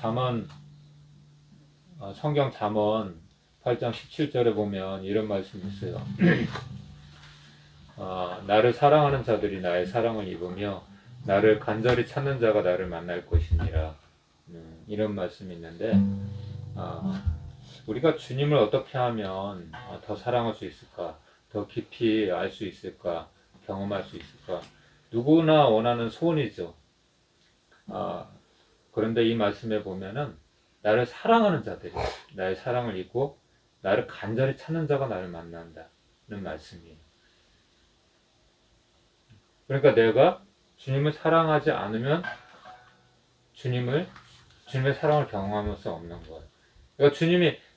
잠언 성경 잠언 8장 17절에 보면 이런 말씀이 있어요. 나를 사랑하는 자들이 나의 사랑을 입으며 나를 간절히 찾는 자가 나를 만날 것이니라. 이런 말씀이 있는데 우리가 주님을 어떻게 하면 더 사랑할 수 있을까? 더 깊이 알 수 있을까? 경험할 수 있을까? 누구나 원하는 소원이죠. 그런데 이 말씀에 보면은 나를 사랑하는 자들이 나의 사랑을 입고 나를 간절히 찾는 자가 나를 만난다는 말씀이에요. 그러니까 내가 주님을 사랑하지 않으면 주님의 사랑을 경험할 수 없는 거예요. 그러니까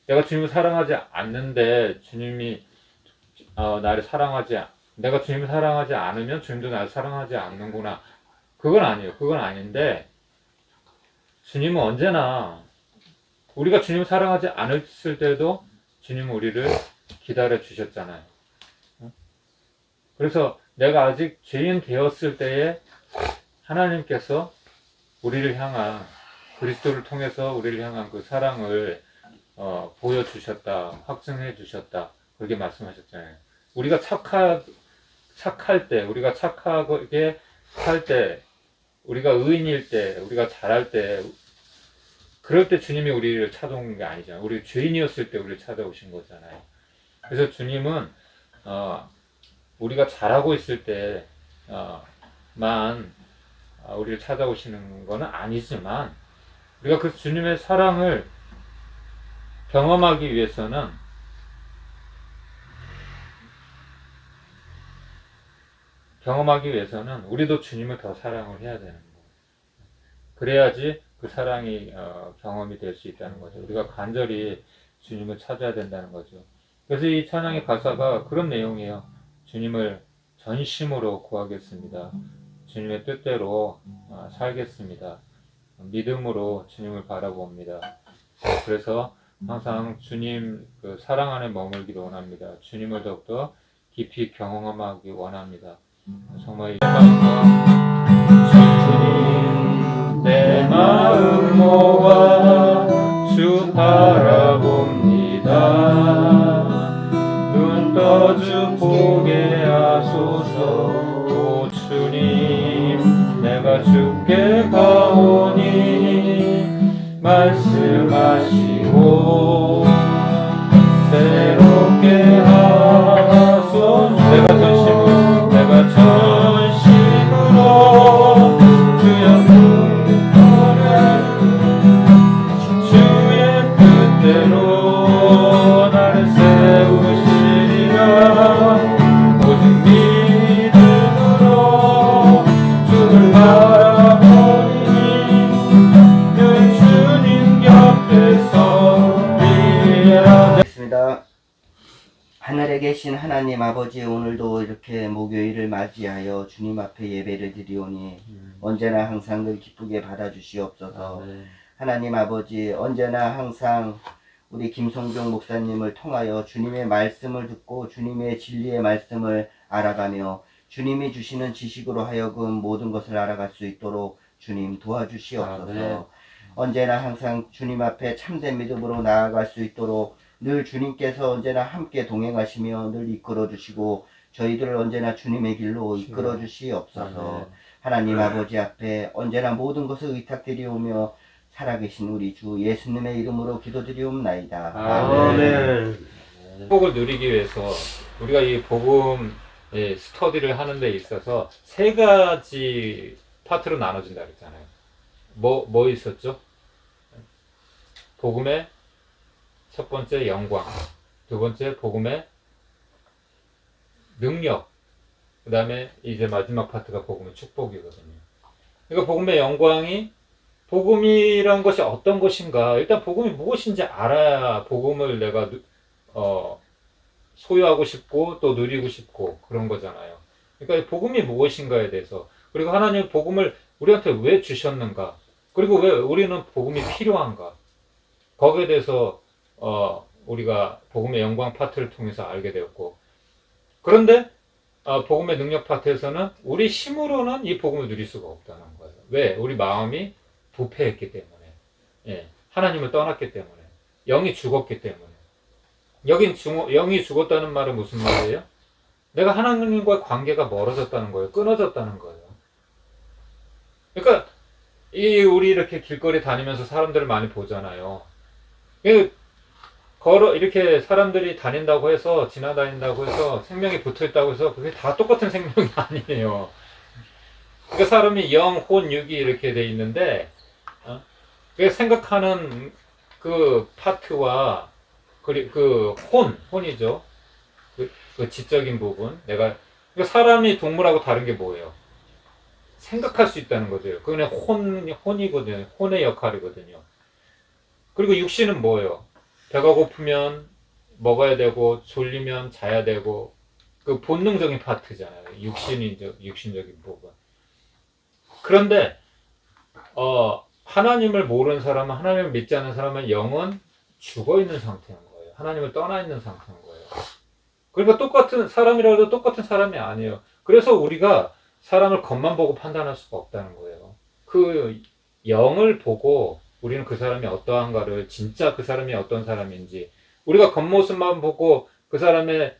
내가 주님을 사랑하지 않는데 주님이 내가 주님을 사랑하지 않으면 주님도 나를 사랑하지 않는구나. 그건 아니에요. 그건 아닌데 주님은 언제나 우리가 주님을 사랑하지 않았을 때도 주님은 우리를 기다려 주셨잖아요. 그래서 내가 아직 죄인 되었을 때에 하나님께서 우리를 향한 그리스도를 통해서 우리를 향한 그 사랑을 보여주셨다, 확증해 주셨다, 그렇게 말씀하셨잖아요. 우리가 착할 때, 우리가 착하게 살 때, 우리가 의인일 때, 우리가 잘할 때, 그럴 때 주님이 우리를 찾아온 게 아니잖아요. 우리 죄인이었을 때 우리를 찾아오신 거잖아요. 그래서 주님은 우리가 잘하고 있을 때만 우리를 찾아오시는 것은 아니지만 우리가 그 주님의 사랑을 경험하기 위해서는 우리도 주님을 더 사랑을 해야 되는 거예요. 그래야지 그 사랑이 경험이 될 수 있다는 거죠. 우리가 간절히 주님을 찾아야 된다는 거죠. 그래서 이 찬양의 가사가 그런 내용이에요. 주님을 전심으로 구하겠습니다. 주님의 뜻대로 살겠습니다. 믿음으로 주님을 바라봅니다. 그래서 항상 주님 그 사랑 안에 머물기를 원합니다. 주님을 더욱더 깊이 경험하기 원합니다. 정말 이 마음과 주님 내 마음 모아 주 바라봅니다. 눈 떠 주 보게 하소서. 오 주님 내가 주께 가오니 말씀하시고 새롭게 하소서. 내가 전심으로 주여 주의 뜻대로 나를 세우시리라. 오직 믿음으로 주를 바라보니 늘 주님 곁에서 있습니다. 하늘에 계신 하나님 아버지, 오늘도 이렇게 목요일을 맞이하여 주님 앞에 예배를 드리오니 언제나 항상 늘 기쁘게 받아주시옵소서. 하나님 아버지, 언제나 항상 우리 김성종 목사님을 통하여 주님의 말씀을 듣고 주님의 진리의 말씀을 알아가며 주님이 주시는 지식으로 하여금 모든 것을 알아갈 수 있도록 주님 도와주시옵소서. 언제나 항상 주님 앞에 참된 믿음으로 나아갈 수 있도록 늘 주님께서 언제나 함께 동행하시며 늘 이끌어 주시고 저희들을 언제나 주님의 길로 이끌어 주시옵소서. 하나님 아버지 앞에 언제나 모든 것을 의탁드리오며 살아계신 우리 주 예수님의 이름으로 기도드리옵나이다. 아멘. 복을 누리기 위해서 우리가 이 복음 스터디를 하는 데 있어서 세 가지 파트로 나눠진다 그랬잖아요. 뭐 있었죠? 복음의 첫 번째 영광, 두 번째 복음의 능력, 그 다음에 이제 마지막 파트가 복음의 축복이거든요. 그러니까 복음의 영광이 복음이란 것이 어떤 것인가, 일단 복음이 무엇인지 알아야 복음을 내가 소유하고 싶고 또 누리고 싶고 그런 거잖아요. 그러니까 복음이 무엇인가에 대해서, 그리고 하나님 복음을 우리한테 왜 주셨는가, 그리고 왜 우리는 복음이 필요한가, 거기에 대해서 우리가 복음의 영광 파트를 통해서 알게 되었고, 그런데 복음의 능력 파트에서는 우리 힘으로는 이 복음을 누릴 수가 없다는 거예요. 왜? 우리 마음이 부패했기 때문에. 예, 하나님을 떠났기 때문에. 영이 죽었기 때문에. 여긴 영이 죽었다는 말은 무슨 말이에요? 내가 하나님과의 관계가 멀어졌다는 거예요. 끊어졌다는 거예요. 그러니까 우리 이렇게 길거리 다니면서 사람들을 많이 보잖아요. 이렇게 사람들이 다닌다고 해서, 지나다닌다고 해서, 생명이 붙어 있다고 해서, 그게 다 똑같은 생명이 아니에요. 그러니까 사람이 영, 혼, 육이 이렇게 돼 있는데, 그 생각하는 그 파트와, 혼이죠. 그 지적인 부분. 그러니까 사람이 동물하고 다른 게 뭐예요? 생각할 수 있다는 거죠. 그건 혼이거든요. 혼의 역할이거든요. 그리고 육신은 뭐예요? 배가 고프면 먹어야 되고, 졸리면 자야 되고, 그 본능적인 파트잖아요. 육신적인 부분. 그런데, 하나님을 모르는 사람은, 하나님을 믿지 않는 사람은 영은 죽어 있는 상태인 거예요. 하나님을 떠나 있는 상태인 거예요. 그러니까 똑같은 사람이라도 똑같은 사람이 아니에요. 그래서 우리가 사람을 겉만 보고 판단할 수가 없다는 거예요. 그 영을 보고 우리는 그 사람이 어떠한가를, 진짜 그 사람이 어떤 사람인지, 우리가 겉모습만 보고 그 사람의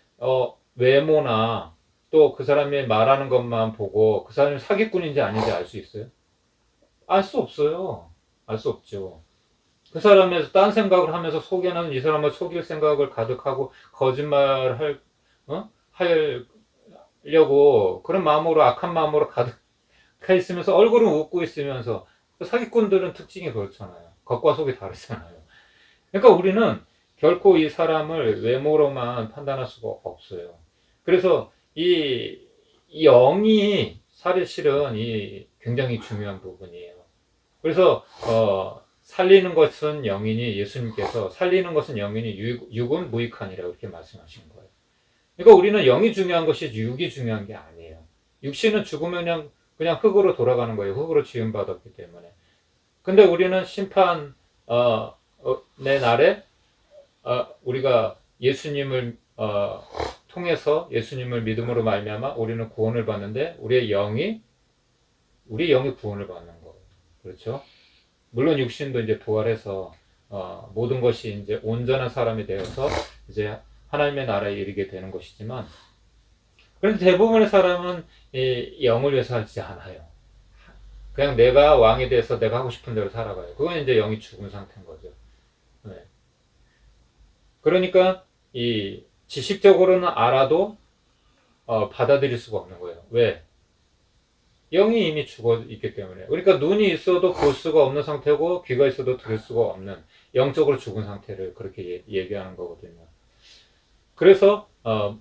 외모나 또 그 사람이 말하는 것만 보고 그 사람이 사기꾼인지 아닌지 알 수 있어요? 알 수 없어요. 알 수 없죠. 그 사람에서 딴 생각을 하면서 속에는 이 사람을 속일 생각을 가득하고 거짓말을 하려고 그런 마음으로, 악한 마음으로 가득해 있으면서 얼굴은 웃고 있으면서, 사기꾼들은 특징이 그렇잖아요. 겉과 속이 다르잖아요. 그러니까 우리는 결코 이 사람을 외모로만 판단할 수가 없어요. 그래서 이 영이 사실은 굉장히 중요한 부분이에요. 그래서 살리는 것은 영이니, 예수님께서 살리는 것은 영이니 육은 무익하니라 이렇게 말씀하신 거예요. 그러니까 우리는 영이 중요한 것이 육이 중요한 게 아니에요. 육신은 죽으면 그냥 흙으로 돌아가는 거예요. 흙으로 지음받았기 때문에. 근데 우리는 심판 내 날에 우리가 예수님을 통해서, 예수님을 믿음으로 말미암아 우리는 구원을 받는데, 우리 영이 구원을 받는 거예요. 그렇죠? 물론 육신도 이제 부활해서 모든 것이 이제 온전한 사람이 되어서 이제 하나님의 나라에 이르게 되는 것이지만, 그런데 대부분의 사람은 이 영을 위해서 살지 않아요. 그냥 내가 왕이 돼서 내가 하고 싶은 대로 살아가요. 그건 이제 영이 죽은 상태인 거죠. 네. 그러니까 이 지식적으로는 알아도 받아들일 수가 없는 거예요. 왜? 영이 이미 죽어 있기 때문에. 그러니까 눈이 있어도 볼 수가 없는 상태고, 귀가 있어도 들을 수가 없는 영적으로 죽은 상태를 그렇게 얘기하는 거거든요. 그래서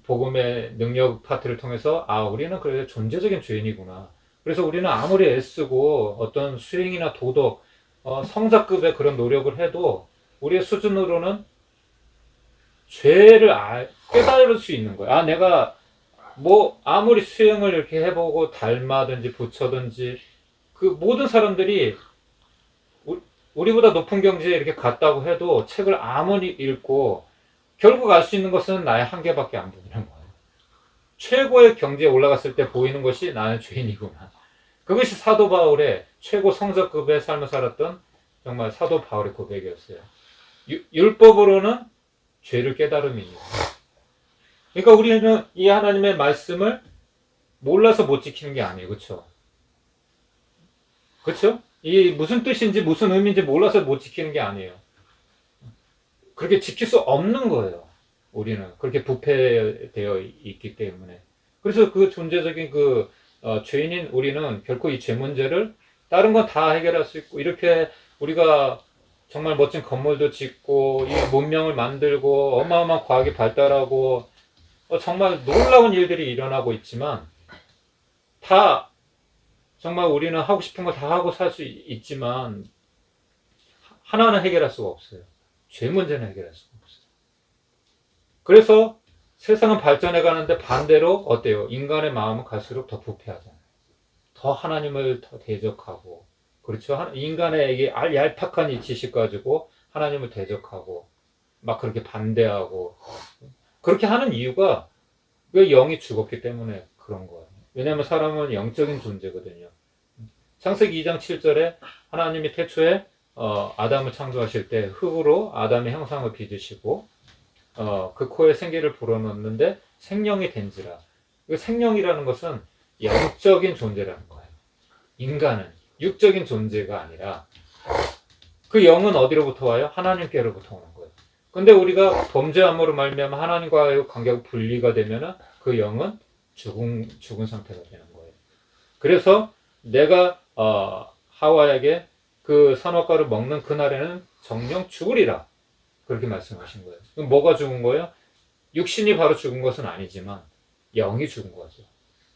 복음의 능력 파트를 통해서 우리는 그래도 존재적인 죄인이구나. 그래서 우리는 아무리 애쓰고 어떤 수행이나 도덕, 성자급의 그런 노력을 해도 우리의 수준으로는 죄를 깨달을 수 있는 거예요. 내가 아무리 수행을 이렇게 해보고 닮아든지 부처든지, 그 모든 사람들이 우리보다 높은 경지에 이렇게 갔다고 해도 책을 아무리 읽고 결국 알 수 있는 것은 나의 한계밖에 안 보이는 거예요. 최고의 경지에 올라갔을 때 보이는 것이 나는 죄인이구나. 그것이 사도 바울의 최고 성적급의 삶을 살았던 정말 사도 바울의 고백이었어요. 율법으로는 죄를 깨달음이니. 그러니까 우리는 이 하나님의 말씀을 몰라서 못 지키는 게 아니에요. 그렇죠? 그렇죠? 이 무슨 뜻인지 무슨 의미인지 몰라서 못 지키는 게 아니에요. 그렇게 지킬 수 없는 거예요. 우리는 그렇게 부패되어 있기 때문에. 그래서 그 존재적인 죄인인 우리는 결코 이 죄 문제를 다른 건 다 해결할 수 있고, 이렇게 우리가 정말 멋진 건물도 짓고 이 문명을 만들고 어마어마한 과학이 발달하고 정말 놀라운 일들이 일어나고 있지만, 다 정말 우리는 하고 싶은 거 다 하고 살 수 있지만 하나는 해결할 수가 없어요. 죄 문제는 해결할 수가 없어요. 그래서 세상은 발전해 가는데 반대로 어때요? 인간의 마음은 갈수록 더 부패하잖아요. 더 하나님을 더 대적하고, 그렇죠? 인간의 이게 얄팍한 이 지식 가지고 하나님을 대적하고 막 그렇게 반대하고, 그렇게 하는 이유가 왜 영이 죽었기 때문에 그런 거예요. 왜냐하면 사람은 영적인 존재거든요. 창세기 2장 7절에 하나님이 태초에 아담을 창조하실 때 흙으로 아담의 형상을 빚으시고 그 코에 생기를 불어넣는데 생명이 된지라. 그 생명이라는 것은 영적인 존재라는 거예요. 인간은 육적인 존재가 아니라 그 영은 어디로부터 와요? 하나님께로부터 오는 거예요. 근데 우리가 범죄함으로 말미암아 하나님과의 관계가 분리가 되면은 그 영은 죽은 상태가 되는 거예요. 그래서 내가 하와에게 그 선악과를 먹는 그날에는 정령 죽으리라 그렇게 말씀하신 거예요. 그럼 뭐가 죽은 거예요? 육신이 바로 죽은 것은 아니지만 영이 죽은 거죠.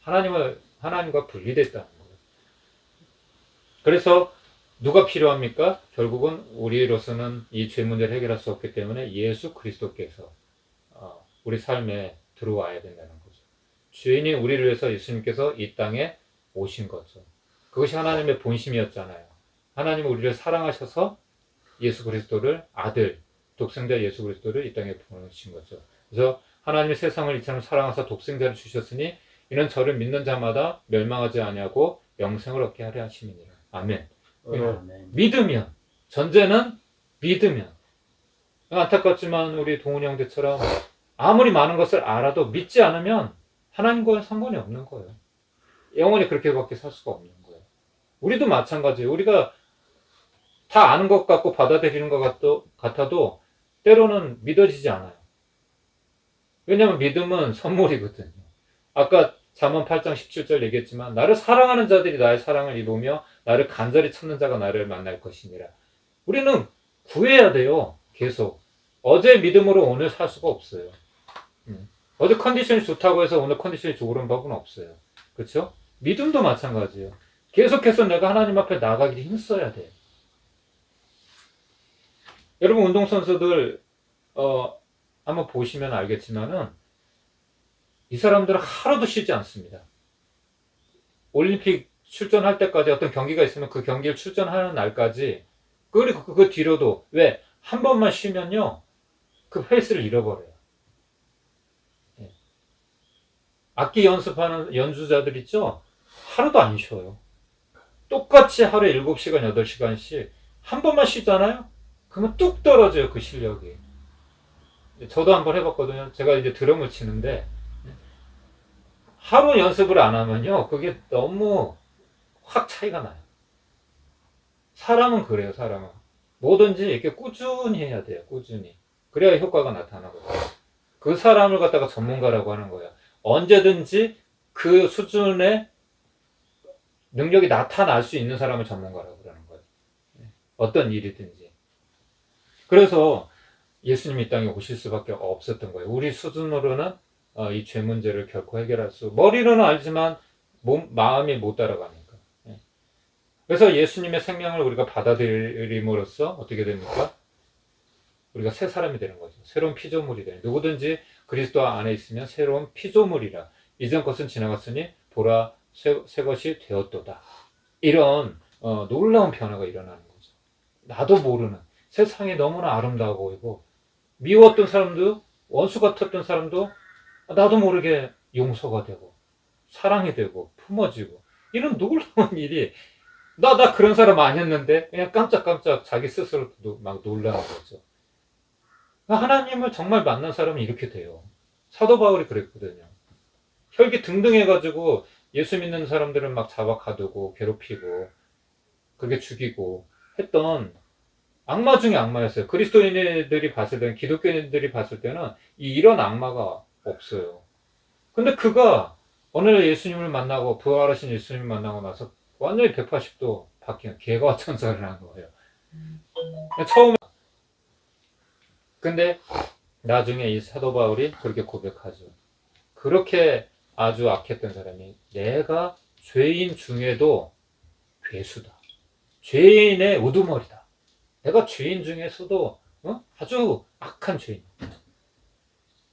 하나님과 분리됐다는 거예요. 그래서 누가 필요합니까? 결국은 우리로서는 이 죄 문제를 해결할 수 없기 때문에 예수 그리스도께서 우리 삶에 들어와야 된다는 거죠. 죄인인 우리를 위해서 예수님께서 이 땅에 오신 거죠. 그것이 하나님의 본심이었잖아요. 하나님은 우리를 사랑하셔서 예수 그리스도를 아들, 독생자 예수 그리스도를 이 땅에 보내신 거죠. 그래서 하나님이 세상을 이처럼 사랑하사 독생자를 주셨으니 이는 저를 믿는 자마다 멸망하지 아니하고 영생을 얻게 하려 하심이니라. 아멘. 믿으면, 전제는 믿으면. 안타깝지만 우리 동훈이 형제처럼 아무리 많은 것을 알아도 믿지 않으면 하나님과는 상관이 없는 거예요. 영원히 그렇게밖에 살 수가 없는 거예요. 우리도 마찬가지예요. 우리가 다 아는 것 같고 받아들이는 것 같아도 때로는 믿어지지 않아요. 왜냐하면 믿음은 선물이거든요. 아까 잠언 8장 17절 얘기했지만 나를 사랑하는 자들이 나의 사랑을 이루며 나를 간절히 찾는 자가 나를 만날 것이니라. 우리는 구해야 돼요. 계속. 어제 믿음으로 오늘 살 수가 없어요. 어제 컨디션이 좋다고 해서 오늘 컨디션이 좋은 법은 없어요. 그렇죠? 믿음도 마찬가지예요. 계속해서 내가 하나님 앞에 나가기 힘써야 돼요. 여러분 운동선수들 한번 보시면 알겠지만은 이 사람들은 하루도 쉬지 않습니다. 올림픽 출전할 때까지 어떤 경기가 있으면 그 경기를 출전하는 날까지 그리고 그 뒤로도 왜? 한 번만 쉬면요 그 페이스를 잃어버려요. 악기 연습하는 연주자들 있죠? 하루도 안 쉬어요. 똑같이 하루에 7시간, 8시간씩 한 번만 쉬잖아요? 그러면 뚝 떨어져요, 그 실력이. 저도 한번 해봤거든요. 제가 이제 드럼을 치는데 하루 연습을 안 하면요, 그게 너무 확 차이가 나요. 사람은 그래요, 사람은. 뭐든지 이렇게 꾸준히 해야 돼요, 꾸준히. 그래야 효과가 나타나거든요. 그 사람을 갖다가 전문가라고 하는 거예요. 언제든지 그 수준의 능력이 나타날 수 있는 사람을 전문가라고 그러는 거예요. 어떤 일이든지. 그래서 예수님이 이 땅에 오실 수밖에 없었던 거예요. 우리 수준으로는 이 죄 문제를 결코 해결할 머리로는 알지만 마음이 못 따라가니까. 그래서 예수님의 생명을 우리가 받아들임으로써 어떻게 됩니까? 우리가 새 사람이 되는 거죠. 새로운 피조물이 되는. 누구든지 그리스도 안에 있으면 새로운 피조물이라. 이전 것은 지나갔으니 보라 새 것이 되었도다. 이런 놀라운 변화가 일어나는 거죠. 나도 모르는 세상이 너무나 아름다워 보이고 미웠던 사람도 원수 같았던 사람도 나도 모르게 용서가 되고 사랑이 되고 품어지고 이런 놀라운 일이 나 그런 사람 아니었는데 그냥 깜짝깜짝 자기 스스로도 막 놀라는 거죠. 하나님을 정말 만난 사람은 이렇게 돼요. 사도 바울이 그랬거든요. 혈기 등등 해가지고 예수 믿는 사람들은 막 잡아 가두고 괴롭히고 그렇게 죽이고 했던 악마 중에 악마였어요. 그리스도인들이 봤을 때는, 기독교인들이 봤을 때는 이런 악마가 없어요. 근데 그가 어느 날 예수님을 만나고 부활하신 예수님을 만나고 나서 완전히 180도 바뀐 개가 천사를 한 거예요. 처음에 근데 나중에 이 사도 바울이 그렇게 고백하죠. 그렇게 아주 악했던 사람이 내가 죄인 중에도 괴수다. 죄인의 우두머리다. 내가 죄인 중에서도 아주 악한 죄인.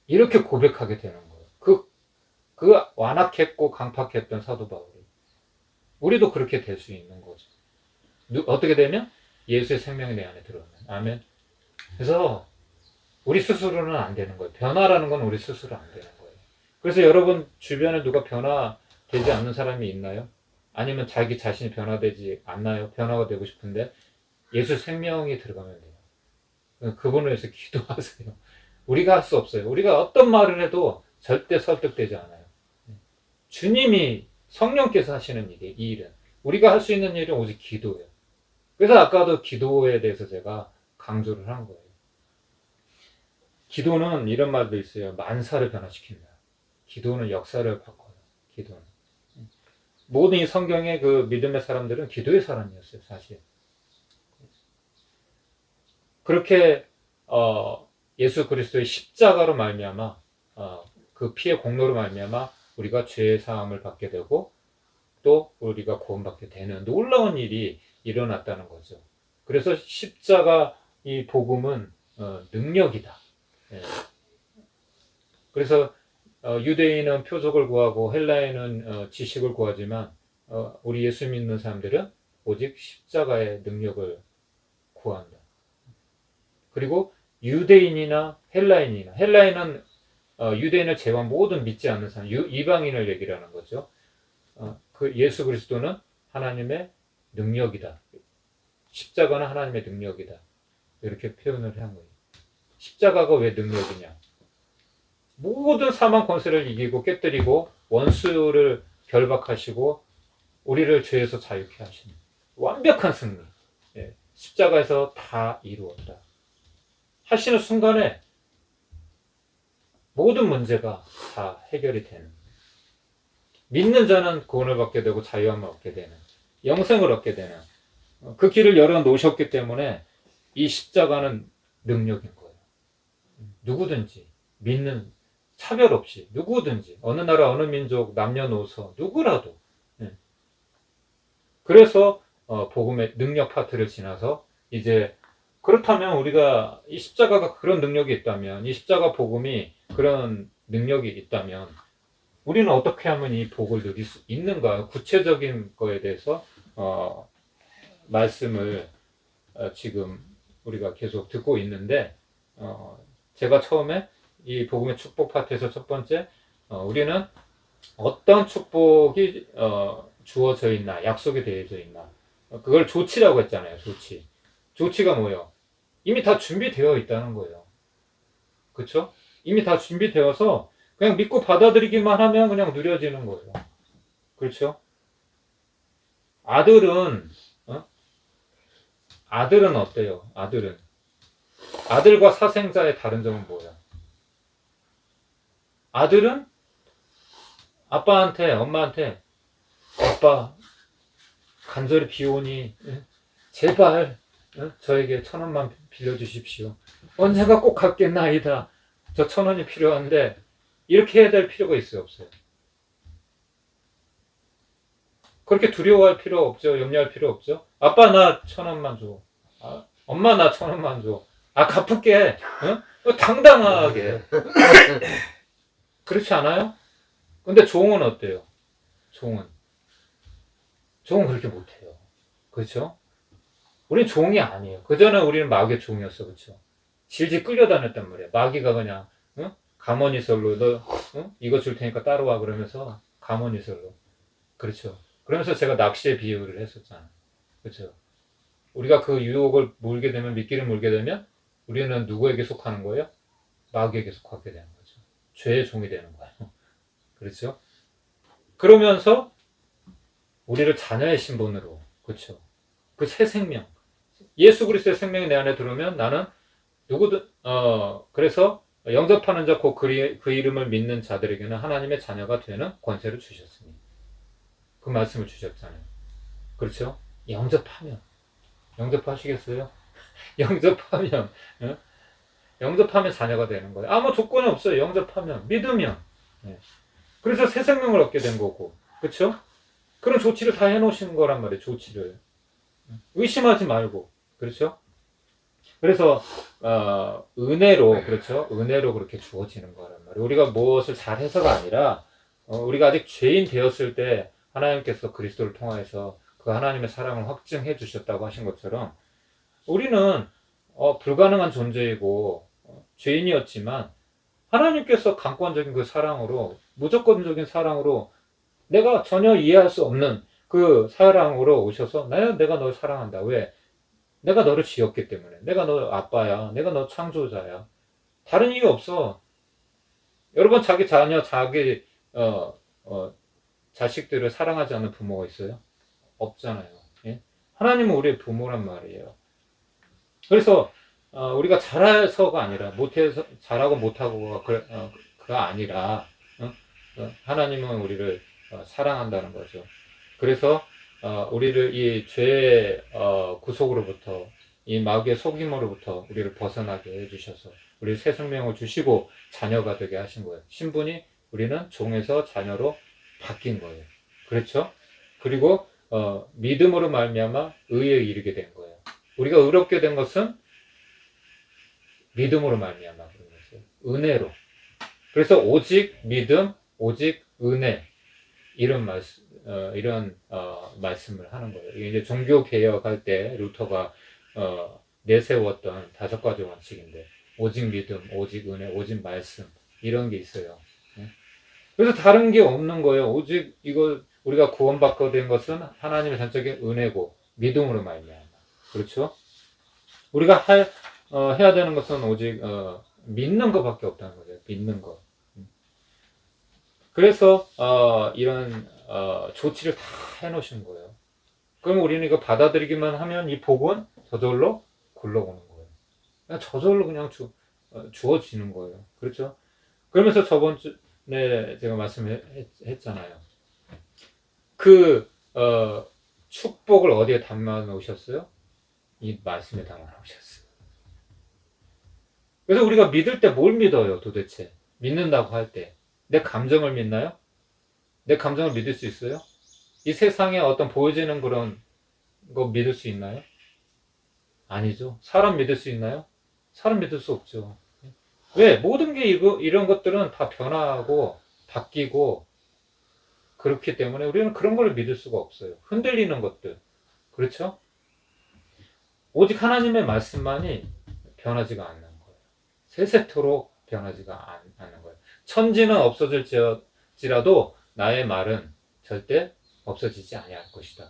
이렇게 고백하게 되는 거예요. 그 완악했고 강팍했던 사도 바울이. 우리도 그렇게 될 수 있는 거죠. 어떻게 되면? 예수의 생명이 내 안에 들어오면. 아멘. 그래서 우리 스스로는 안 되는 거예요. 변화라는 건 우리 스스로 안 되는 거예요. 그래서 여러분 주변에 누가 변화되지 않는 사람이 있나요? 아니면 자기 자신이 변화되지 않나요? 변화가 되고 싶은데 예수 생명이 들어가면 돼요. 그분을 위해서 기도하세요. 우리가 할 수 없어요. 우리가 어떤 말을 해도 절대 설득되지 않아요. 주님이 성령께서 하시는 일이 이 일은 우리가 할 수 있는 일은 오직 기도예요. 그래서 아까도 기도에 대해서 제가 강조를 한 거예요. 기도는 이런 말도 있어요. 만사를 변화시킨다. 기도는 역사를 바꿔요. 기도는. 모든 이 성경의 그 믿음의 사람들은 기도의 사람이었어요, 사실. 그렇게 예수 그리스도의 십자가로 말미암아 그 피의 공로로 말미암아 우리가 죄 사함을 받게 되고 또 우리가 구원받게 되는 놀라운 일이 일어났다는 거죠. 그래서 십자가 이 복음은 능력이다. 예. 그래서 유대인은 표적을 구하고 헬라인은 지식을 구하지만 우리 예수 믿는 사람들은 오직 십자가의 능력을 구한다. 그리고 유대인이나 헬라인은 유대인을 제외한 모든 믿지 않는 사람, 이방인을 얘기를 하는 거죠. 그 예수 그리스도는 하나님의 능력이다. 십자가는 하나님의 능력이다. 이렇게 표현을 한 거예요. 십자가가 왜 능력이냐? 모든 사망 권세를 이기고 깨뜨리고 원수를 결박하시고 우리를 죄에서 자유케 하시는 완벽한 승리. 예, 십자가에서 다 이루었다. 하시는 순간에 모든 문제가 다 해결이 되는. 믿는 자는 구원을 받게 되고 자유함을 얻게 되는, 영생을 얻게 되는 그 길을 열어 놓으셨기 때문에 이 십자가는 능력인 거예요. 누구든지 믿는 차별 없이 누구든지 어느 나라 어느 민족 남녀노소 누구라도 그래서 복음의 능력 파트를 지나서 이제 그렇다면 우리가 이 십자가가 그런 능력이 있다면 이 십자가 복음이 그런 능력이 있다면 우리는 어떻게 하면 이 복을 누릴 수 있는가 구체적인 거에 대해서 말씀을 지금 우리가 계속 듣고 있는데 제가 처음에 이 복음의 축복 파트에서 첫 번째 우리는 어떤 축복이 주어져 있나 약속이 되어져 있나 그걸 조치라고 했잖아요. 조치가 뭐예요? 이미 다 준비되어 있다는 거예요. 그렇죠? 이미 다 준비되어서 그냥 믿고 받아들이기만 하면 그냥 누려지는 거예요. 그렇죠? 아들은 어때요? 아들과 사생자의 다른 점은 뭐예요? 아들은 아빠한테 엄마한테 아빠 간절히 비오니 제발 저에게 1,000원만 빌려주십시오. 언젠가 꼭 갚겠나이다. 저 1,000원이 필요한데 이렇게 해야 될 필요가 있어요, 없어요? 그렇게 두려워할 필요 없죠. 염려할 필요 없죠. 아빠 나 1,000원만 줘. 엄마 나 1,000원만 줘. 갚을게. 당당하게. 그렇지 않아요? 근데 종은 어때요? 종은 그렇게 못해요. 그렇죠? 우린 종이 아니에요. 그전에 우리는 마귀의 종이었어. 그렇죠? 질질 끌려다녔단 말이야. 마귀가 그냥 가머니설로 너 이거 줄 테니까 따라와 그러면서 가머니설로. 그렇죠? 그러면서 제가 낚시의 비유를 했었잖아요. 그렇죠? 우리가 그 유혹을 물게 되면 미끼를 물게 되면 우리는 누구에게 속하는 거예요? 마귀에게 속하게 되는 거죠. 죄의 종이 되는 거예요. 그렇죠? 그러면서 우리를 자녀의 신분으로 그렇죠? 그 새 생명 예수 그리스도의 생명이 내 안에 들어오면 나는 누구든 그래서 영접하는 자 곧 그 이름을 믿는 자들에게는 하나님의 자녀가 되는 권세를 주셨으니 그 말씀을 주셨잖아요. 그렇죠? 영접하시겠어요? 영접하면 자녀가 되는 거예요. 아무 조건이 없어요. 영접하면 믿으면 그래서 새 생명을 얻게 된 거고 그렇죠? 그런 조치를 다 해놓으시는 거란 말이에요. 조치를 의심하지 말고 그렇죠? 그래서 은혜로 그렇죠? 은혜로 그렇게 주어지는 거란 말이에요. 우리가 무엇을 잘해서가 아니라 우리가 아직 죄인 되었을 때 하나님께서 그리스도를 통하여서 그 하나님의 사랑을 확증해 주셨다고 하신 것처럼 우리는 불가능한 존재이고 죄인이었지만 하나님께서 강권적인 그 사랑으로 무조건적인 사랑으로 내가 전혀 이해할 수 없는 그 사랑으로 오셔서 내가 널 사랑한다. 왜? 내가 너를 지었기 때문에. 내가 너 아빠야. 내가 너 창조자야. 다른 이유 없어. 여러분 자기 자녀, 자기 자식들을 사랑하지 않는 부모가 있어요? 없잖아요. 예? 하나님은 우리의 부모란 말이에요. 그래서 우리가 잘해서가 아니라 못해서 잘하고 못하고가 아니라 하나님은 우리를 사랑한다는 거죠. 그래서 우리를 이 죄의 구속으로부터 이 마귀의 속임으로부터 우리를 벗어나게 해주셔서 우리 새 생명을 주시고 자녀가 되게 하신 거예요. 신분이 우리는 종에서 자녀로 바뀐 거예요. 그렇죠? 그리고 믿음으로 말미암아 의에 이르게 된 거예요. 우리가 의롭게 된 것은 믿음으로 말미암아 그런 거죠. 은혜로. 그래서 오직 믿음, 오직 은혜 이런 말씀을 하는 거예요. 이게 이제 종교 개혁할 때 루터가 내세웠던 5가지 원칙인데 오직 믿음, 오직 은혜, 오직 말씀 이런 게 있어요. 그래서 다른 게 없는 거예요. 오직 이거 우리가 구원받게 된 것은 하나님의 전적인 은혜고 믿음으로 말미암아. 그렇죠? 우리가 해야 되는 것은 오직 믿는 것밖에 없다는 거죠. 믿는 것. 그래서 이런 조치를 다 해놓으신 거예요. 그럼 우리는 이거 받아들이기만 하면 이 복은 저절로 굴러오는 거예요. 그냥 저절로 그냥 주어지는 거예요. 그렇죠? 그러면서 저번 주에 제가 말씀했잖아요. 그 축복을 어디에 담아 놓으셨어요? 이 말씀에 담아 놓으셨어요. 그래서 우리가 믿을 때 뭘 믿어요, 도대체? 믿는다고 할 때. 내 감정을 믿나요? 내 감정을 믿을 수 있어요? 이 세상에 어떤 보여지는 그런 거 믿을 수 있나요? 아니죠. 사람 믿을 수 있나요? 사람 믿을 수 없죠. 왜? 모든 게 이런 것들은 다 변화하고 바뀌고 그렇기 때문에 우리는 그런 걸 믿을 수가 없어요. 흔들리는 것들. 그렇죠? 오직 하나님의 말씀만이 변하지가 않는 거예요. 세세토록 변하지가 않는 거예요. 천지는 없어질지라도 나의 말은 절대 없어지지 아니할 것이다.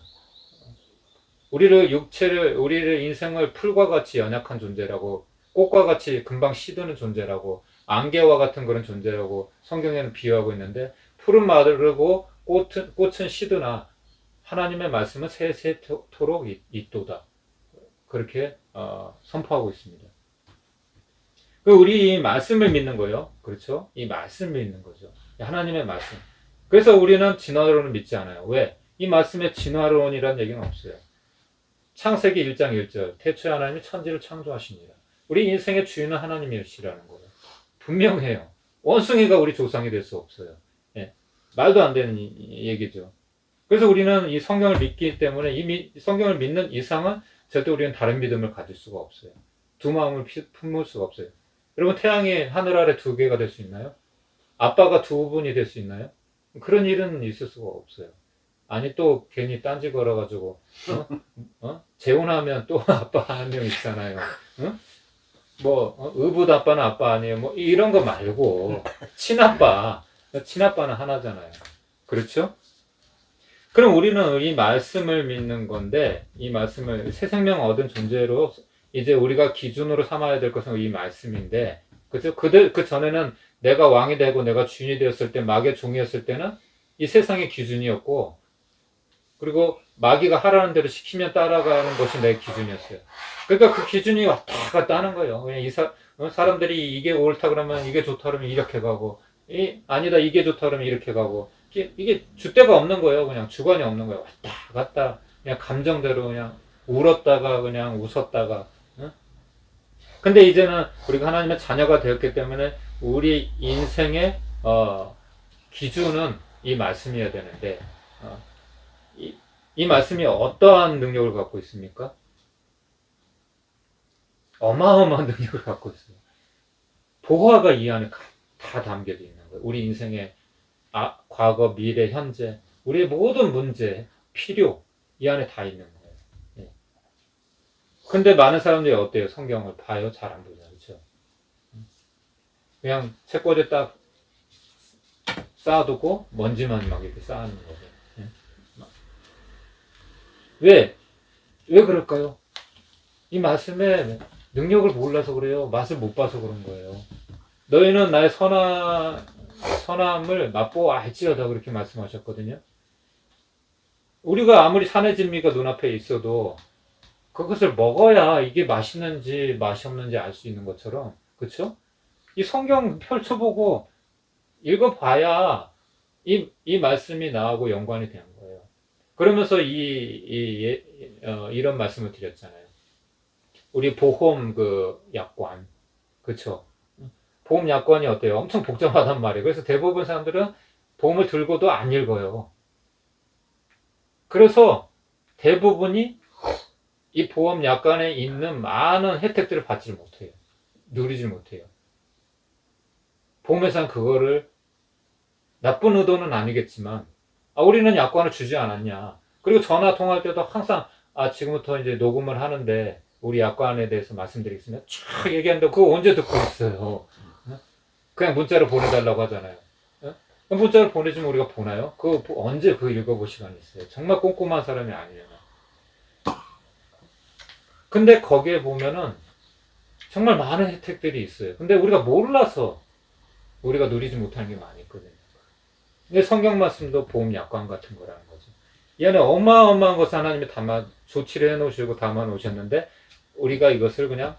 우리를 인생을 풀과 같이 연약한 존재라고, 꽃과 같이 금방 시드는 존재라고, 안개와 같은 그런 존재라고 성경에는 비유하고 있는데, 풀은 마르고 꽃은 시드나 하나님의 말씀은 세세토록 있도다. 그렇게 선포하고 있습니다. 우리 이 말씀을 믿는 거예요. 그렇죠? 이 말씀을 믿는 거죠. 하나님의 말씀. 그래서 우리는 진화론을 믿지 않아요. 왜? 이 말씀에 진화론이라는 얘기는 없어요. 창세기 1장 1절 태초에 하나님이 천지를 창조하십니다. 우리 인생의 주인은 하나님이시라는 거예요. 분명해요. 원숭이가 우리 조상이 될 수 없어요. 예. 말도 안 되는 얘기죠. 그래서 우리는 이 성경을 믿기 때문에 이 성경을 믿는 이상은 절대 우리는 다른 믿음을 가질 수가 없어요. 두 마음을 품을 수가 없어요. 여러분 태양이 하늘 아래 2개가 될 수 있나요? 아빠가 2분이 될 수 있나요? 그런 일은 있을 수가 없어요. 아니 또 괜히 딴지 걸어가지고 재혼하면 또 아빠 1명 있잖아요. 의붓 아빠는 아빠 아니에요. 뭐 이런 거 말고 친아빠는 하나잖아요. 그렇죠? 그럼 우리는 이 말씀을 믿는 건데 이 말씀을 새 생명 얻은 존재로 이제 우리가 기준으로 삼아야 될 것은 이 말씀인데, 그죠? 그 전에는 내가 왕이 되고 내가 주인이 되었을 때, 마귀의 종이었을 때는 이 세상의 기준이었고, 그리고 마귀가 하라는 대로 시키면 따라가는 것이 내 기준이었어요. 그러니까 그 기준이 왔다 갔다 하는 거예요. 그냥 사람들이 이게 옳다 그러면 이게 좋다 그러면 이렇게 가고, 아니다 이게 좋다 그러면 이렇게 가고, 이게 줏대가 없는 거예요. 그냥 주관이 없는 거예요. 왔다 갔다 그냥 감정대로 그냥 울었다가 그냥 웃었다가. 근데 이제는 우리가 하나님의 자녀가 되었기 때문에 우리 인생의 기준은 이 말씀이어야 되는데 이 말씀이 어떠한 능력을 갖고 있습니까? 어마어마한 능력을 갖고 있어요. 보화가 이 안에 다 담겨져 있는 거예요. 우리 인생의 과거, 미래, 현재, 우리의 모든 문제, 필요 이 안에 다 있는 거예요. 네. 근데 많은 사람들이 어때요? 성경을 봐요? 잘 안 보죠. 그렇죠? 그냥 책꽂이에 딱 쌓아두고 먼지만 막 이렇게 쌓아놓는 거죠. 네. 왜 그럴까요? 이 말씀의 능력을 몰라서 그래요. 맛을 못 봐서 그런 거예요. 너희는 나의 선함을 맛보아 알지어다 그렇게 말씀하셨거든요. 우리가 아무리 산의 진미가 눈앞에 있어도 그것을 먹어야 이게 맛있는지 맛이 없는지 알 수 있는 것처럼, 그쵸? 이 성경 펼쳐보고 읽어봐야 이 말씀이 나하고 연관이 되는 거예요. 그러면서 이런 말씀을 드렸잖아요. 우리 보험 약관, 그쵸? 보험 약관이 어때요? 엄청 복잡하단 말이에요. 그래서 대부분 사람들은 보험을 들고도 안 읽어요. 그래서 대부분이 이 보험 약관에 있는 많은 혜택들을 받지 못해요. 누리지 못해요. 보험회사는 그거를 나쁜 의도는 아니겠지만, 우리는 약관을 주지 않았냐. 그리고 전화 통화할 때도 항상, 지금부터 이제 녹음을 하는데, 우리 약관에 대해서 말씀드리겠습니다. 쫙 얘기하는데, 그거 언제 듣고 있어요? 그냥 문자로 보내달라고 하잖아요. 문자를 보내주면 우리가 보나요? 언제 읽어볼 시간이 있어요? 정말 꼼꼼한 사람이 아니에요. 근데 거기에 보면은 정말 많은 혜택들이 있어요. 근데 우리가 몰라서 우리가 누리지 못하는 게 많이 있거든요. 근데 성경 말씀도 보험 약관 같은 거라는 거죠. 이 안에 어마어마한 것을 하나님이 조치를 해놓으시고 담아 놓으셨는데, 우리가 이것을 그냥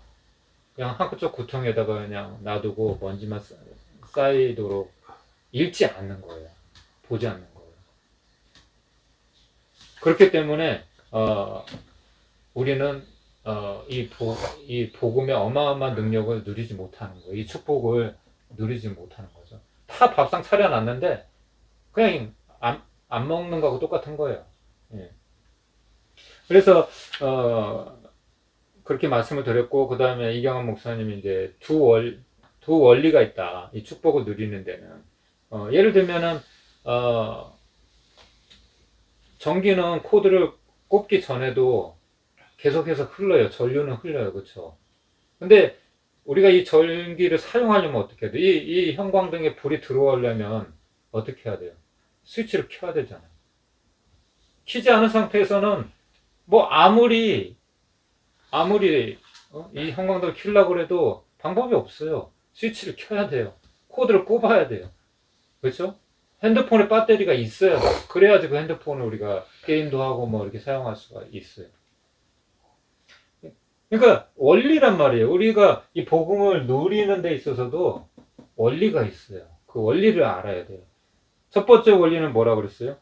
한쪽 구통에다가 그냥 놔두고 먼지만 쌓이도록 읽지 않는 거예요. 보지 않는 거예요. 그렇기 때문에 우리는 이 복음의 어마어마한 능력을 누리지 못하는 거예요. 이 축복을 누리지 못하는 거죠. 다 밥상 차려놨는데 그냥 안 먹는 거하고 똑같은 거예요. 예. 그래서 그렇게 말씀을 드렸고, 그 다음에 이경환 목사님이 이제 두 원리가 있다. 이 축복을 누리는 데는 예를 들면은 전기는 코드를 꼽기 전에도 계속해서 흘러요. 전류는 흘러요. 그렇죠? 근데 우리가 이 전기를 사용하려면 어떻게 해야 돼요? 이 형광등에 불이 들어오려면 어떻게 해야 돼요? 스위치를 켜야 되잖아요. 켜지 않은 상태에서는 뭐 아무리 이 형광등을 켜려고 해도 방법이 없어요. 스위치를 켜야 돼요. 코드를 꼽아야 돼요. 그렇죠? 핸드폰에 배터리가 있어야 돼요. 그래야지 그 핸드폰을 우리가 게임도 하고 뭐 이렇게 사용할 수가 있어요. 그러니까 원리란 말이에요. 우리가 이 복음을 누리는 데 있어서도 원리가 있어요. 그 원리를 알아야 돼요. 첫 번째 원리는 뭐라고 그랬어요?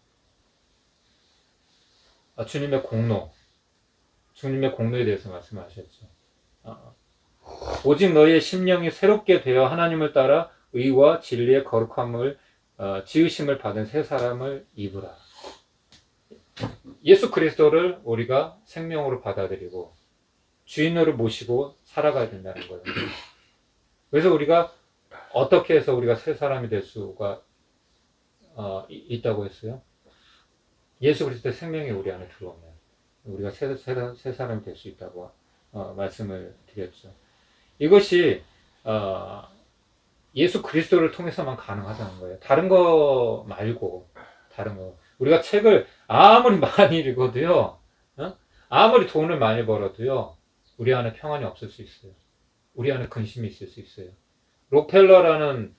주님의 공로. 주님의 공로에 대해서 말씀하셨죠. 오직 너희의 심령이 새롭게 되어 하나님을 따라 의와 진리의 거룩함을 지으심을 받은 새 사람을 입으라. 예수 그리스도를 우리가 생명으로 받아들이고 주인으로 모시고 살아가야 된다는 거예요. 그래서 우리가 어떻게 해서 우리가 새 사람이 될 수가 있다고 했어요? 예수 그리스도의 생명이 우리 안에 들어오면 우리가 새 사람이 될 수 있다고 말씀을 드렸죠. 이것이 예수 그리스도를 통해서만 가능하다는 거예요. 다른 거 말고, 다른 거. 우리가 책을 아무리 많이 읽어도요, 아무리 돈을 많이 벌어도요, 우리 안에 평안이 없을 수 있어요. 우리 안에 근심이 있을 수 있어요. 록펠러라는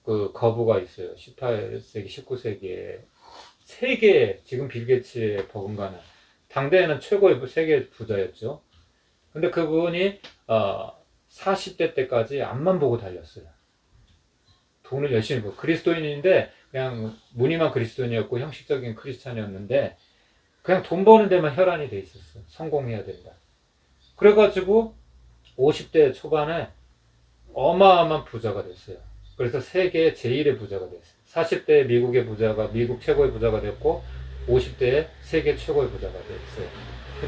그 거부가 있어요. 18세기, 19세기에 세계, 지금 빌 게이츠의 버금가는 당대에는 최고의 세계 부자였죠. 근데 그분이 40대 때까지 앞만 보고 달렸어요. 돈을 열심히 벌고 그리스도인인데 그냥 무늬만 그리스도인이었고 형식적인 크리스찬이었는데 그냥 돈 버는 데만 혈안이 돼 있었어. 성공해야 된다. 그래가지고 50대 초반에 어마어마한 부자가 됐어요. 그래서 세계 제1의 부자가 됐어요. 40대 미국의 부자가 미국 최고의 부자가 됐고 50대에 세계 최고의 부자가 됐어요.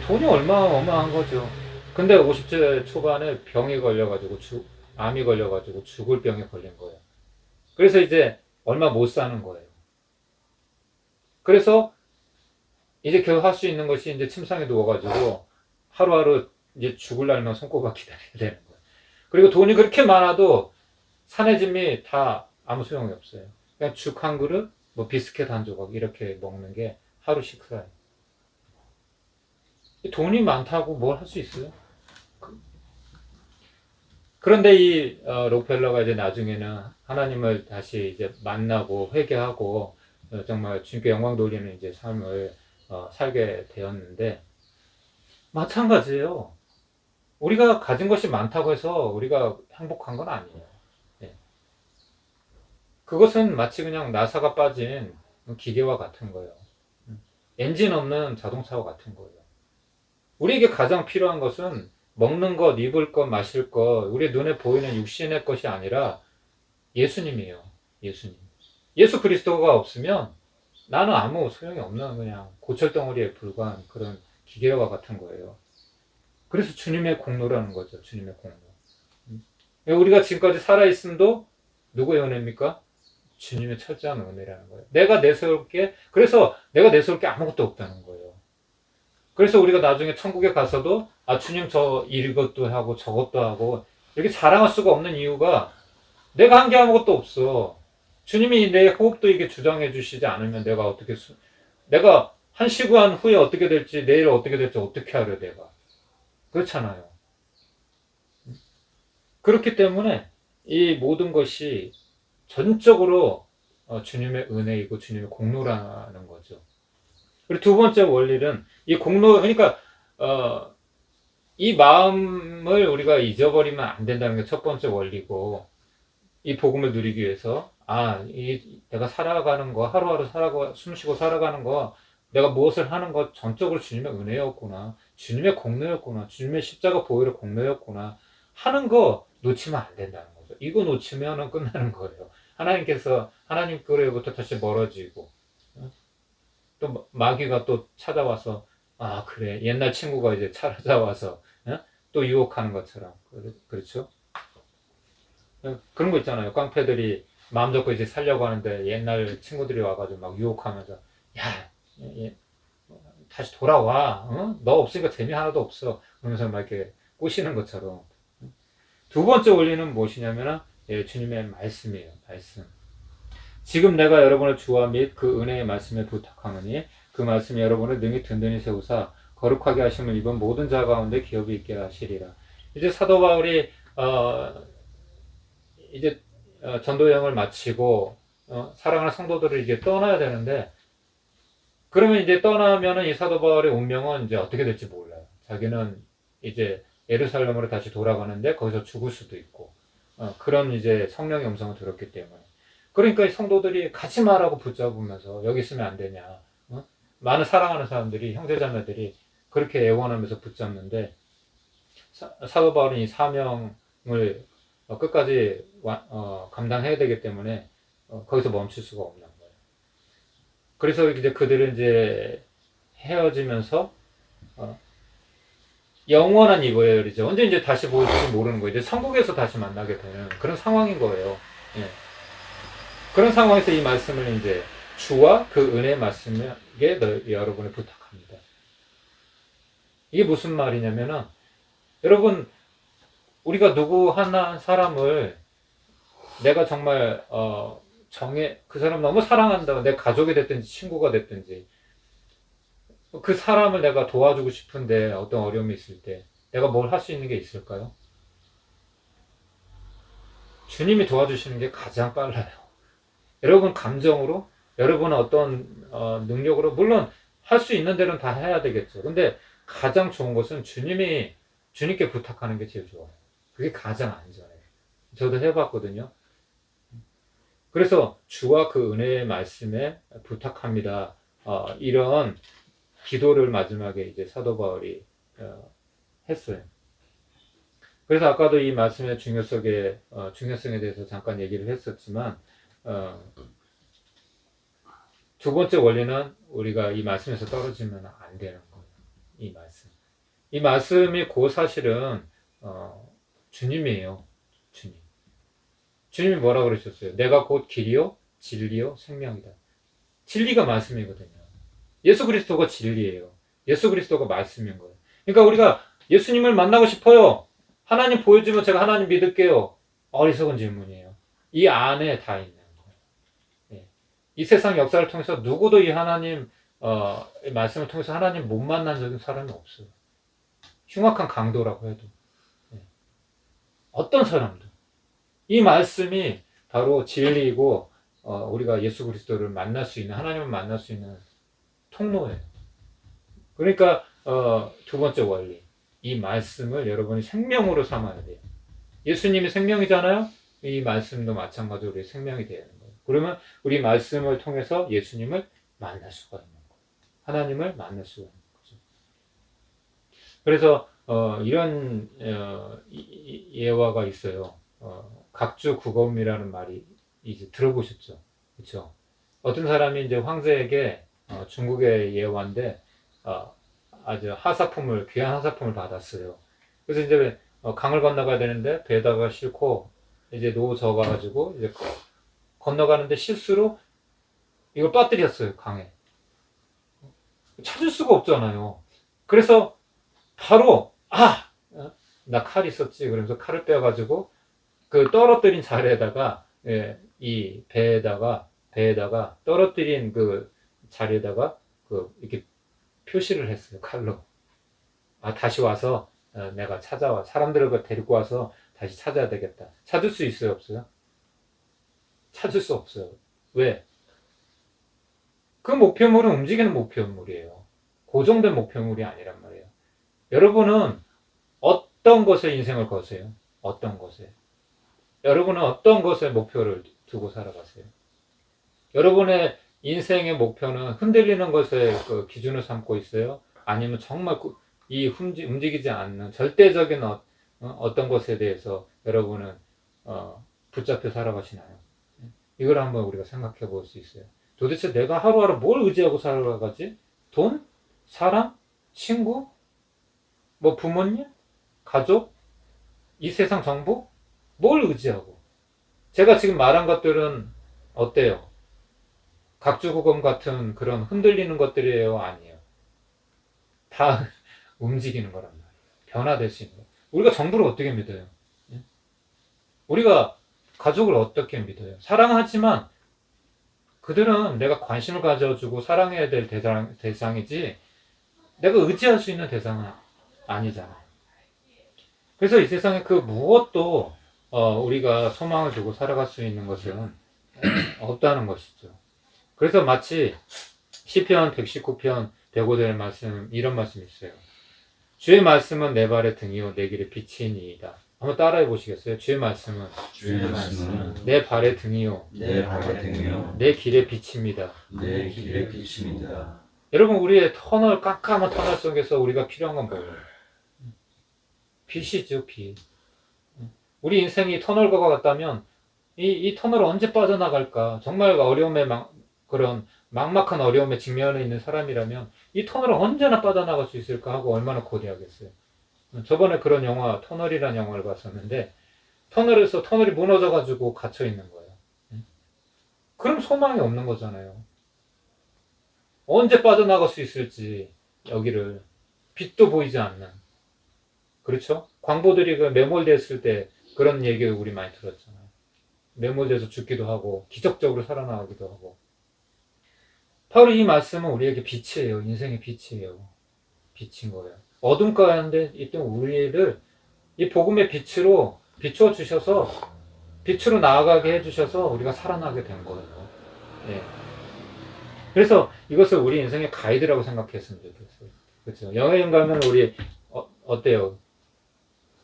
돈이 어마어마한 거죠. 근데 50대 초반에 병이 걸려가지고 암이 걸려가지고 죽을 병에 걸린 거예요. 그래서 이제 얼마 못 사는 거예요. 그래서 이제 겨우 할 수 있는 것이 이제 침상에 누워가지고 하루하루 이제 죽을 날만 손꼽아 기다려야 되는 거예요. 그리고 돈이 그렇게 많아도 산의 짐이 다 아무 소용이 없어요. 그냥 죽 한 그릇, 뭐 비스켓 한 조각 이렇게 먹는 게 하루 식사예요. 돈이 많다고 뭘 할 수 있어요? 그런데 이 록펠러가 이제 나중에는 하나님을 다시 이제 만나고 회개하고 정말 주님께 영광 돌리는 이제 삶을 살게 되었는데 마찬가지예요. 우리가 가진 것이 많다고 해서 우리가 행복한 건 아니에요. 예. 그것은 마치 그냥 나사가 빠진 기계와 같은 거예요. 엔진 없는 자동차와 같은 거예요. 우리에게 가장 필요한 것은 먹는 것, 입을 것, 마실 것, 우리 눈에 보이는 육신의 것이 아니라 예수님이에요. 예수님. 예수 그리스도가 없으면 나는 아무 소용이 없는 그냥 고철덩어리에 불과한 그런 기계와 같은 거예요. 그래서 주님의 공로라는 거죠. 주님의 공로. 우리가 지금까지 살아있음도 누구의 은혜입니까? 주님의 철저한 은혜라는 거예요. 그래서 내가 내세울 게 아무것도 없다는 거예요. 그래서 우리가 나중에 천국에 가서도 주님 저 이것도 하고 저것도 하고 이렇게 자랑할 수가 없는 이유가 내가 한 게 아무것도 없어. 주님이 내 호흡도 이게 주장해 주시지 않으면 내가 한 시간 후에 어떻게 될지 내일 어떻게 될지 어떻게 알아요 내가. 그렇잖아요. 그렇기 때문에 이 모든 것이 전적으로 주님의 은혜이고 주님의 공로라는 거죠. 그리고 두 번째 원리는 이 공로, 그러니까 이 마음을 우리가 잊어버리면 안 된다는 게 첫 번째 원리고, 이 복음을 누리기 위해서 내가 살아가는 거, 하루하루 숨쉬고 살아가는 거, 내가 무엇을 하는 것 전적으로 주님의 은혜였구나, 주님의 공로였구나, 주님의 십자가 보혈의 공로였구나 하는 거 놓치면 안 된다는 거죠. 이거 놓치면 끝나는 거예요. 하나님 께로부터 다시 멀어지고, 또 마귀가 또 찾아와서 그래 옛날 친구가 이제 찾아와서 또 유혹하는 것처럼. 그렇죠? 그런 거 있잖아요. 깡패들이 마음 잡고 이제 살려고 하는데 옛날 친구들이 와가지고 막 유혹하면서 야, 다시 돌아와. 너 없으니까 재미 하나도 없어. 그러면서 막 이렇게 꼬시는 것처럼. 두 번째 원리는 무엇이냐면 주님의 말씀이에요. 말씀. 지금 내가 여러분을 주와 및 그 은혜의 말씀에 부탁하노니 그 말씀이 여러분을 능히 든든히 세우사 거룩하게 하심을 입은 모든 자 가운데 기업이 있게 하시리라. 이제 사도 바울이 이제 전도 여행을 마치고 사랑하는 성도들을 이제 떠나야 되는데, 그러면 이제 떠나면은 이 사도 바울의 운명은 이제 어떻게 될지 몰라요. 자기는 이제 예루살렘으로 다시 돌아가는데 거기서 죽을 수도 있고 그런 이제 성령의 음성을 들었기 때문에. 그러니까 이 성도들이 가지 마라고 붙잡으면서 여기 있으면 안 되냐. 많은 사랑하는 사람들이, 형제자매들이 그렇게 애원하면서 붙잡는데 사도 바울은 이 사명을 끝까지 감당해야 되기 때문에 거기서 멈출 수가 없는 거예요. 그래서 이제 그들은 이제 헤어지면서 영원한 이별이죠. 언제 이제 다시 볼지 모르는 거예요. 이제 천국에서 다시 만나게 되는 그런 상황인 거예요. 예. 그런 상황에서 이 말씀을 이제 주와 그 은혜의 말씀에 여러분을 부탁합니다. 이게 무슨 말이냐면은, 여러분, 우리가 누구 하나 사람을 내가 정말 그 사람 너무 사랑한다고, 내 가족이 됐든지 친구가 됐든지 그 사람을 내가 도와주고 싶은데 어떤 어려움이 있을 때 내가 뭘 할 수 있는 게 있을까요? 주님이 도와주시는 게 가장 빨라요. 여러분 감정으로, 여러분은 어떤 능력으로, 물론 할 수 있는 대로는 다 해야 되겠죠. 근데 가장 좋은 것은 주님께 부탁하는 게 제일 좋아요. 그게 가장 안전해요. 저도 해봤거든요. 그래서 주와 그 은혜의 말씀에 부탁합니다. 이런 기도를 마지막에 이제 사도 바울이 했어요. 그래서 아까도 이 말씀의 중요성에 대해서 잠깐 얘기를 했었지만, 두 번째 원리는 우리가 이 말씀에서 떨어지면 안 되는 거예요. 이 말씀. 이 말씀이 사실은 주님이에요. 주님. 주님이 뭐라 그러셨어요? 내가 곧 길이요, 진리요, 생명이다. 진리가 말씀이거든요. 예수 그리스도가 진리예요. 예수 그리스도가 말씀인 거예요. 그러니까 우리가 예수님을 만나고 싶어요. 하나님 보여주면 제가 하나님 믿을게요. 어리석은 질문이에요. 이 안에 다 있는 거예요. 예. 이 세상 역사를 통해서 누구도 이 하나님 말씀을 통해서 하나님 못 만난 적인 사람이 없어요. 흉악한 강도라고 해도 어떤 사람도 이 말씀이 바로 진리이고 우리가 예수 그리스도를 만날 수 있는 하나님을 만날 수 있는 통로예요. 그러니까 두 번째 원리 이 말씀을 여러분이 생명으로 삼아야 돼요. 예수님이 생명이잖아요. 이 말씀도 마찬가지로 우리 생명이 되는 거예요. 그러면 우리 말씀을 통해서 예수님을 만날 수가 있는 거예요. 하나님을 만날 수가 있는 거죠. 그래서 이런 예화가 있어요. 각주국엄이라는 말이 이제 들어보셨죠, 그렇죠? 어떤 사람이 이제 황제에게 중국의 예화인데 아주 하사품을 귀한 하사품을 받았어요. 그래서 이제 강을 건너가야 되는데 배에다가 싣고 이제 노저가가지고 이제 건너가는데 실수로 이걸 빠뜨렸어요, 강에. 찾을 수가 없잖아요. 그래서 바로 나 칼 있었지. 그러면서 칼을 빼가지고 그 떨어뜨린 자리에다가 이 배에다가 떨어뜨린 그 자리에다가 그 이렇게 표시를 했어요, 칼로. 다시 와서 내가 찾아와 사람들을 데리고 와서 다시 찾아야 되겠다. 찾을 수 있어요, 없어요? 찾을 수 없어요. 왜? 그 목표물은 움직이는 목표물이에요. 고정된 목표물이 아니란 말이에요. 여러분은 어떤 것에 인생을 거세요? 어떤 것에? 여러분은 어떤 것에 목표를 두고 살아가세요? 여러분의 인생의 목표는 흔들리는 것에 그 기준을 삼고 있어요? 아니면 정말 이 움직이지 않는 절대적인 어떤 것에 대해서 여러분은 붙잡혀 살아가시나요? 이걸 한번 우리가 생각해 볼 수 있어요. 도대체 내가 하루하루 뭘 의지하고 살아가지? 돈? 사람? 친구? 뭐 부모님? 가족? 이 세상 정보? 뭘 의지하고? 제가 지금 말한 것들은 어때요? 각주국엄 같은 그런 흔들리는 것들이에요? 아니에요? 다 움직이는 거란 말이에요. 변화될 수 있는 거. 우리가 정부를 어떻게 믿어요? 우리가 가족을 어떻게 믿어요? 사랑하지만 그들은 내가 관심을 가져주고 사랑해야 될 대상이지 내가 의지할 수 있는 대상은 아니잖아요. 그래서 이 세상에 그 무엇도 우리가 소망을 두고 살아갈 수 있는 것은 없다는 것이죠. 그래서 마치 시편 119편 105절의 말씀 이런 말씀이 있어요. 주의 말씀은 내 발의 등이요 내 길의 빛이니이다. 한번 따라해 보시겠어요? 주의 말씀은 내 발의 등이요 내 길의 빛입니다. 여러분 우리의 깜깜한 터널 속에서 우리가 필요한 건 뭐예요? 빛이죠, 빛. 우리 인생이 터널과 같다면 이 터널을 언제 빠져나갈까? 정말 그런 막막한 어려움에 직면해 있는 사람이라면 이 터널을 언제나 빠져나갈 수 있을까 하고 얼마나 고대하겠어요. 저번에 그런 영화 터널이라는 영화를 봤었는데 터널이 무너져가지고 갇혀 있는 거예요. 그럼 소망이 없는 거잖아요. 언제 빠져나갈 수 있을지 여기를 빛도 보이지 않는 그렇죠? 광부들이 그 매몰됐을 때 그런 얘기를 우리 많이 들었잖아요. 매몰돼서 죽기도 하고 기적적으로 살아나가기도 하고 바로 이 말씀은 우리에게 빛이에요. 인생의 빛이에요. 빛인 거예요. 어둠 가운데 있던 우리를 이 복음의 빛으로 비추어 주셔서 빛으로 나아가게 해주셔서 우리가 살아나게 된 거예요. 예. 그래서 이것을 우리 인생의 가이드라고 생각했으면 좋겠어요. 그렇죠? 여행 가면 우리 어때요?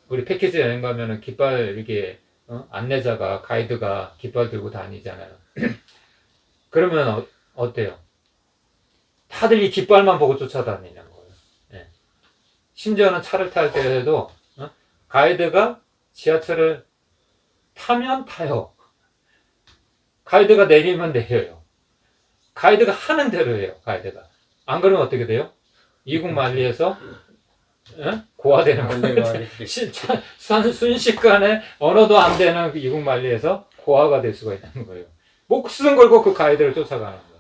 우리 패키지 여행 가면은 깃발 이렇게 안내자가 가이드가 깃발 들고 다니잖아요. 그러면 어때요? 다들 이 깃발만 보고 쫓아다니는 거예요. 예. 심지어는 차를 탈 때에도 가이드가 지하철을 타면 타요. 가이드가 내리면 내려요. 가이드가 하는 대로 해요. 가이드가. 안 그러면 어떻게 돼요? 이국만리에서 고아되는 거예요. 순식간에 언어도 안 되는 그 이국만리에서 고아가 될 수가 있는 거예요. 목숨 걸고 그 가이드를 쫓아가는 거예요.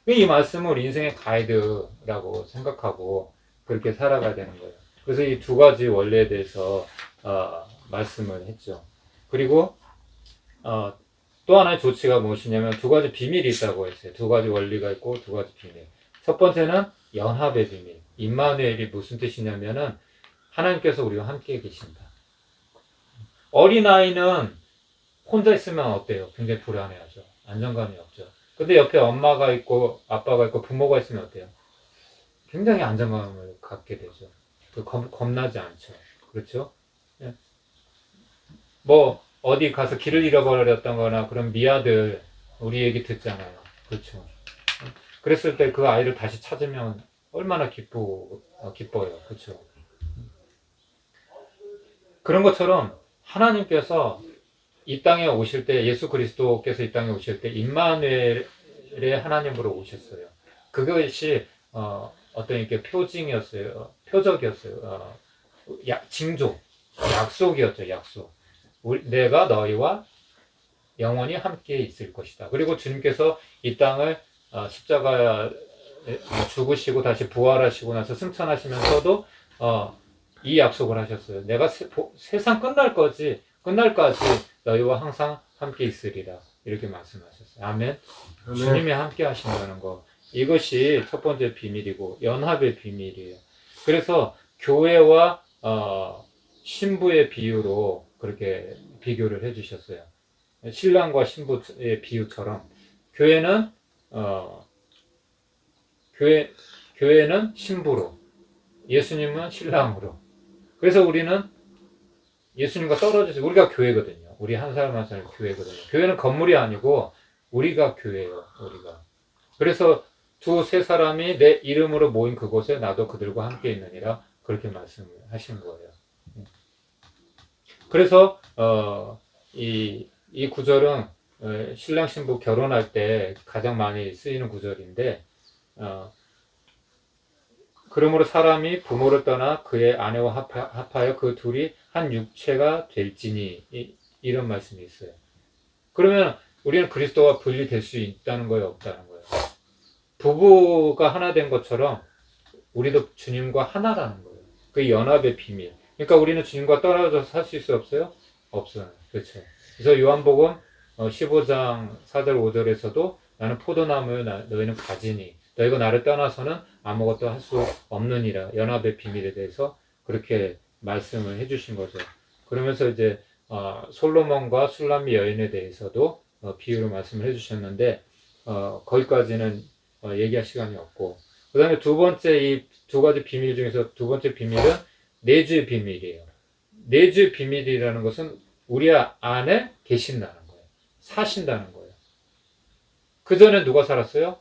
이 말씀을 우리 인생의 가이드라고 생각하고 그렇게 살아가야 되는 거예요. 그래서 이 두 가지 원리에 대해서 말씀을 했죠. 그리고 또 하나의 조치가 무엇이냐면 두 가지 비밀이 있다고 했어요. 두 가지 원리가 있고 두 가지 비밀. 첫 번째는 연합의 비밀. 임마누엘이 무슨 뜻이냐면은 하나님께서 우리와 함께 계신다. 어린아이는 혼자 있으면 어때요? 굉장히 불안해하죠. 안정감이 없죠. 근데 옆에 엄마가 있고 아빠가 있고 부모가 있으면 어때요? 굉장히 안정감을 갖게 되죠. 겁나지 않죠. 그렇죠? 예. 뭐 어디 가서 길을 잃어버렸던거나 그런 미아들 우리 얘기 듣잖아요. 그렇죠. 그랬을 때 그 아이를 다시 찾으면 얼마나 기뻐요. 그렇죠. 그런 것처럼 하나님께서 이 땅에 오실 때, 예수 그리스도께서 이 땅에 오실 때 임마누엘의 하나님으로 오셨어요. 그것이 어떤 이렇게 표징이었어요. 표적이었어요. 징조, 약속이었죠. 약속. 내가 너희와 영원히 함께 있을 것이다. 그리고 주님께서 이 땅을 십자가에 죽으시고 다시 부활하시고 나서 승천하시면서도 이 약속을 하셨어요. 내가 세상 끝날까지 너희와 항상 함께 있으리라. 이렇게 말씀하셨어요. 아멘. 주님이 함께 하신다는 거. 이것이 첫 번째 비밀이고 연합의 비밀이에요. 그래서 교회와 신부의 비유로 그렇게 비교를 해주셨어요. 신랑과 신부의 비유처럼 교회는 교회는 신부로, 예수님은 신랑으로. 그래서 우리는 예수님과 떨어져서 우리가 교회거든요. 우리 한 사람 한 사람 교회거든요. 교회는 건물이 아니고 우리가 교회예요. 우리가. 그래서 두세 사람이 내 이름으로 모인 그곳에 나도 그들과 함께 있느니라 그렇게 말씀을 하신 거예요. 그래서 이 구절은 신랑 신부 결혼할 때 가장 많이 쓰이는 구절인데 그러므로 사람이 부모를 떠나 그의 아내와 합하여 그 둘이 한 육체가 될지니 이런 말씀이 있어요. 그러면 우리는 그리스도와 분리될 수 있다는 거예요, 없다는 거예요? 부부가 하나 된 것처럼 우리도 주님과 하나라는 거예요. 그 연합의 비밀. 그러니까 우리는 주님과 떨어져서 살 수 있어요, 없어요? 없어요. 그렇죠. 그래서 요한복음 15장 4절 5절에서도 나는 포도나무 너희는 가지니 너희가 나를 떠나서는 아무것도 할 수 없느니라. 연합의 비밀에 대해서 그렇게 말씀을 해주신 거죠. 그러면서 이제 솔로몬과 술람미 여인에 대해서도 비유로 말씀을 해주셨는데 거기까지는 얘기할 시간이 없고 그 다음에 두 번째 이 두 가지 비밀 중에서 두 번째 비밀은 내주의 비밀이에요. 내주의 비밀이라는 것은 우리 안에 계신다는 거예요. 사신다는 거예요. 그 전에 누가 살았어요?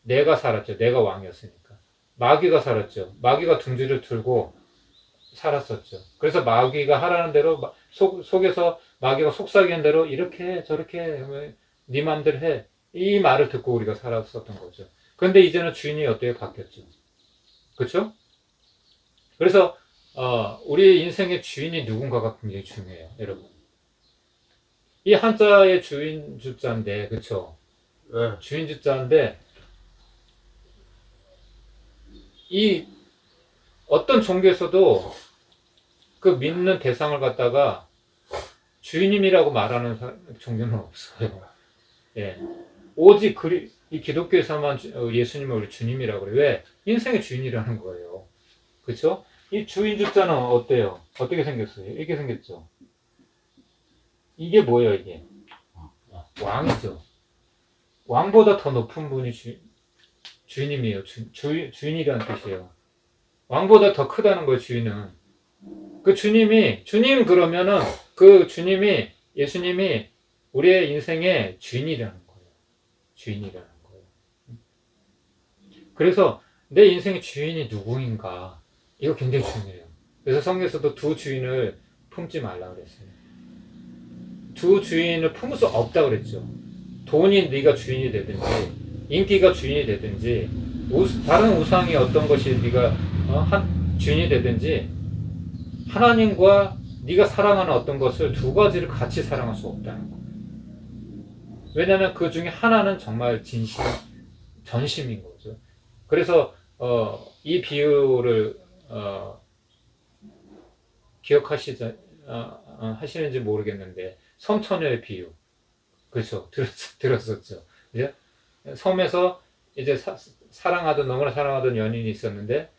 내가 살았죠. 내가 왕이었으니까. 마귀가 살았죠. 마귀가 둥지를 틀고 살았었죠. 그래서 마귀가 하라는 대로 속에서 마귀가 속삭이는 대로 이렇게 해, 저렇게 해, 네 맘대로 해. 이 말을 듣고 우리가 살았었던 거죠. 그런데 이제는 주인이 어때요? 바뀌었죠. 그렇죠? 그래서 우리 인생의 주인이 누군가가 굉장히 중요해요. 여러분. 이 한자의 주인 주자인데 그렇죠? 네. 주인 주자인데 이 어떤 종교에서도 그 믿는 대상을 갖다가 주인님이라고 말하는 종교는 없어요. 예. 오직 이 기독교에서만 예수님을 우리 주님이라고 그래요. 왜? 인생의 주인이라는 거예요. 그렇죠? 이 주인 주자는 어때요? 어떻게 생겼어요? 이렇게 생겼죠. 이게 뭐예요, 이게? 왕이죠. 왕보다 더 높은 분이 주인님이에요. 주인이라는 뜻이에요. 왕보다 더 크다는 거예요, 주인은. 그 주님 그러면은 그 주님이, 예수님이 우리의 인생의 주인이라는 거예요. 주인이라는 거예요. 그래서 내 인생의 주인이 누구인가? 이거 굉장히 중요해요. 그래서 성경에서도 두 주인을 품지 말라 그랬어요. 두 주인을 품을 수 없다 그랬죠. 돈이 네가 주인이 되든지, 인기가 주인이 되든지, 다른 우상이 어떤 것이 네가 주인이 되든지, 하나님과 네가 사랑하는 어떤 것을 두 가지를 같이 사랑할 수 없다는 거예요. 왜냐하면 그 중에 하나는 정말 전심인 거죠. 그래서 이 비유를 하시는지 모르겠는데 섬처녀의 비유, 그렇죠? 들었었죠. 그죠? 섬에서 이제 너무나 사랑하던 연인이 있었는데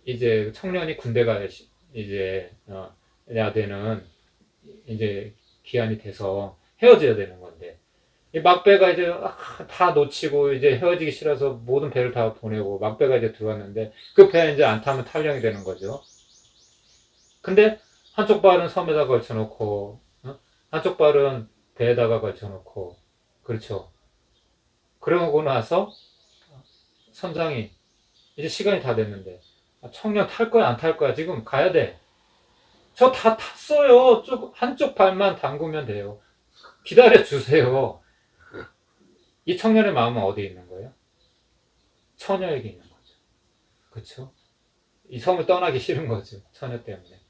이제 청년이 군대가 이제 해야 되는 이제 기한이 돼서 헤어져야 되는 건데 이 막배가 이제 다 놓치고 이제 헤어지기 싫어서 모든 배를 다 보내고 막배가 이제 들어왔는데 그 배 이제 안 타면 탈령이 되는 거죠. 근데 한쪽 발은 섬에다 걸쳐놓고 한쪽 발은 배에다가 걸쳐놓고 그렇죠. 그러고 나서 선장이 이제 시간이 다 됐는데 청년 탈 거야 안 탈 거야 지금 가야 돼. 저 다 탔어요. 한쪽 발만 담그면 돼요. 기다려 주세요. 이 청년의 마음은 어디에 있는 거예요? 처녀에게 있는 거죠. 그렇죠? 이 섬을 떠나기 싫은 거죠. 처녀 때문에.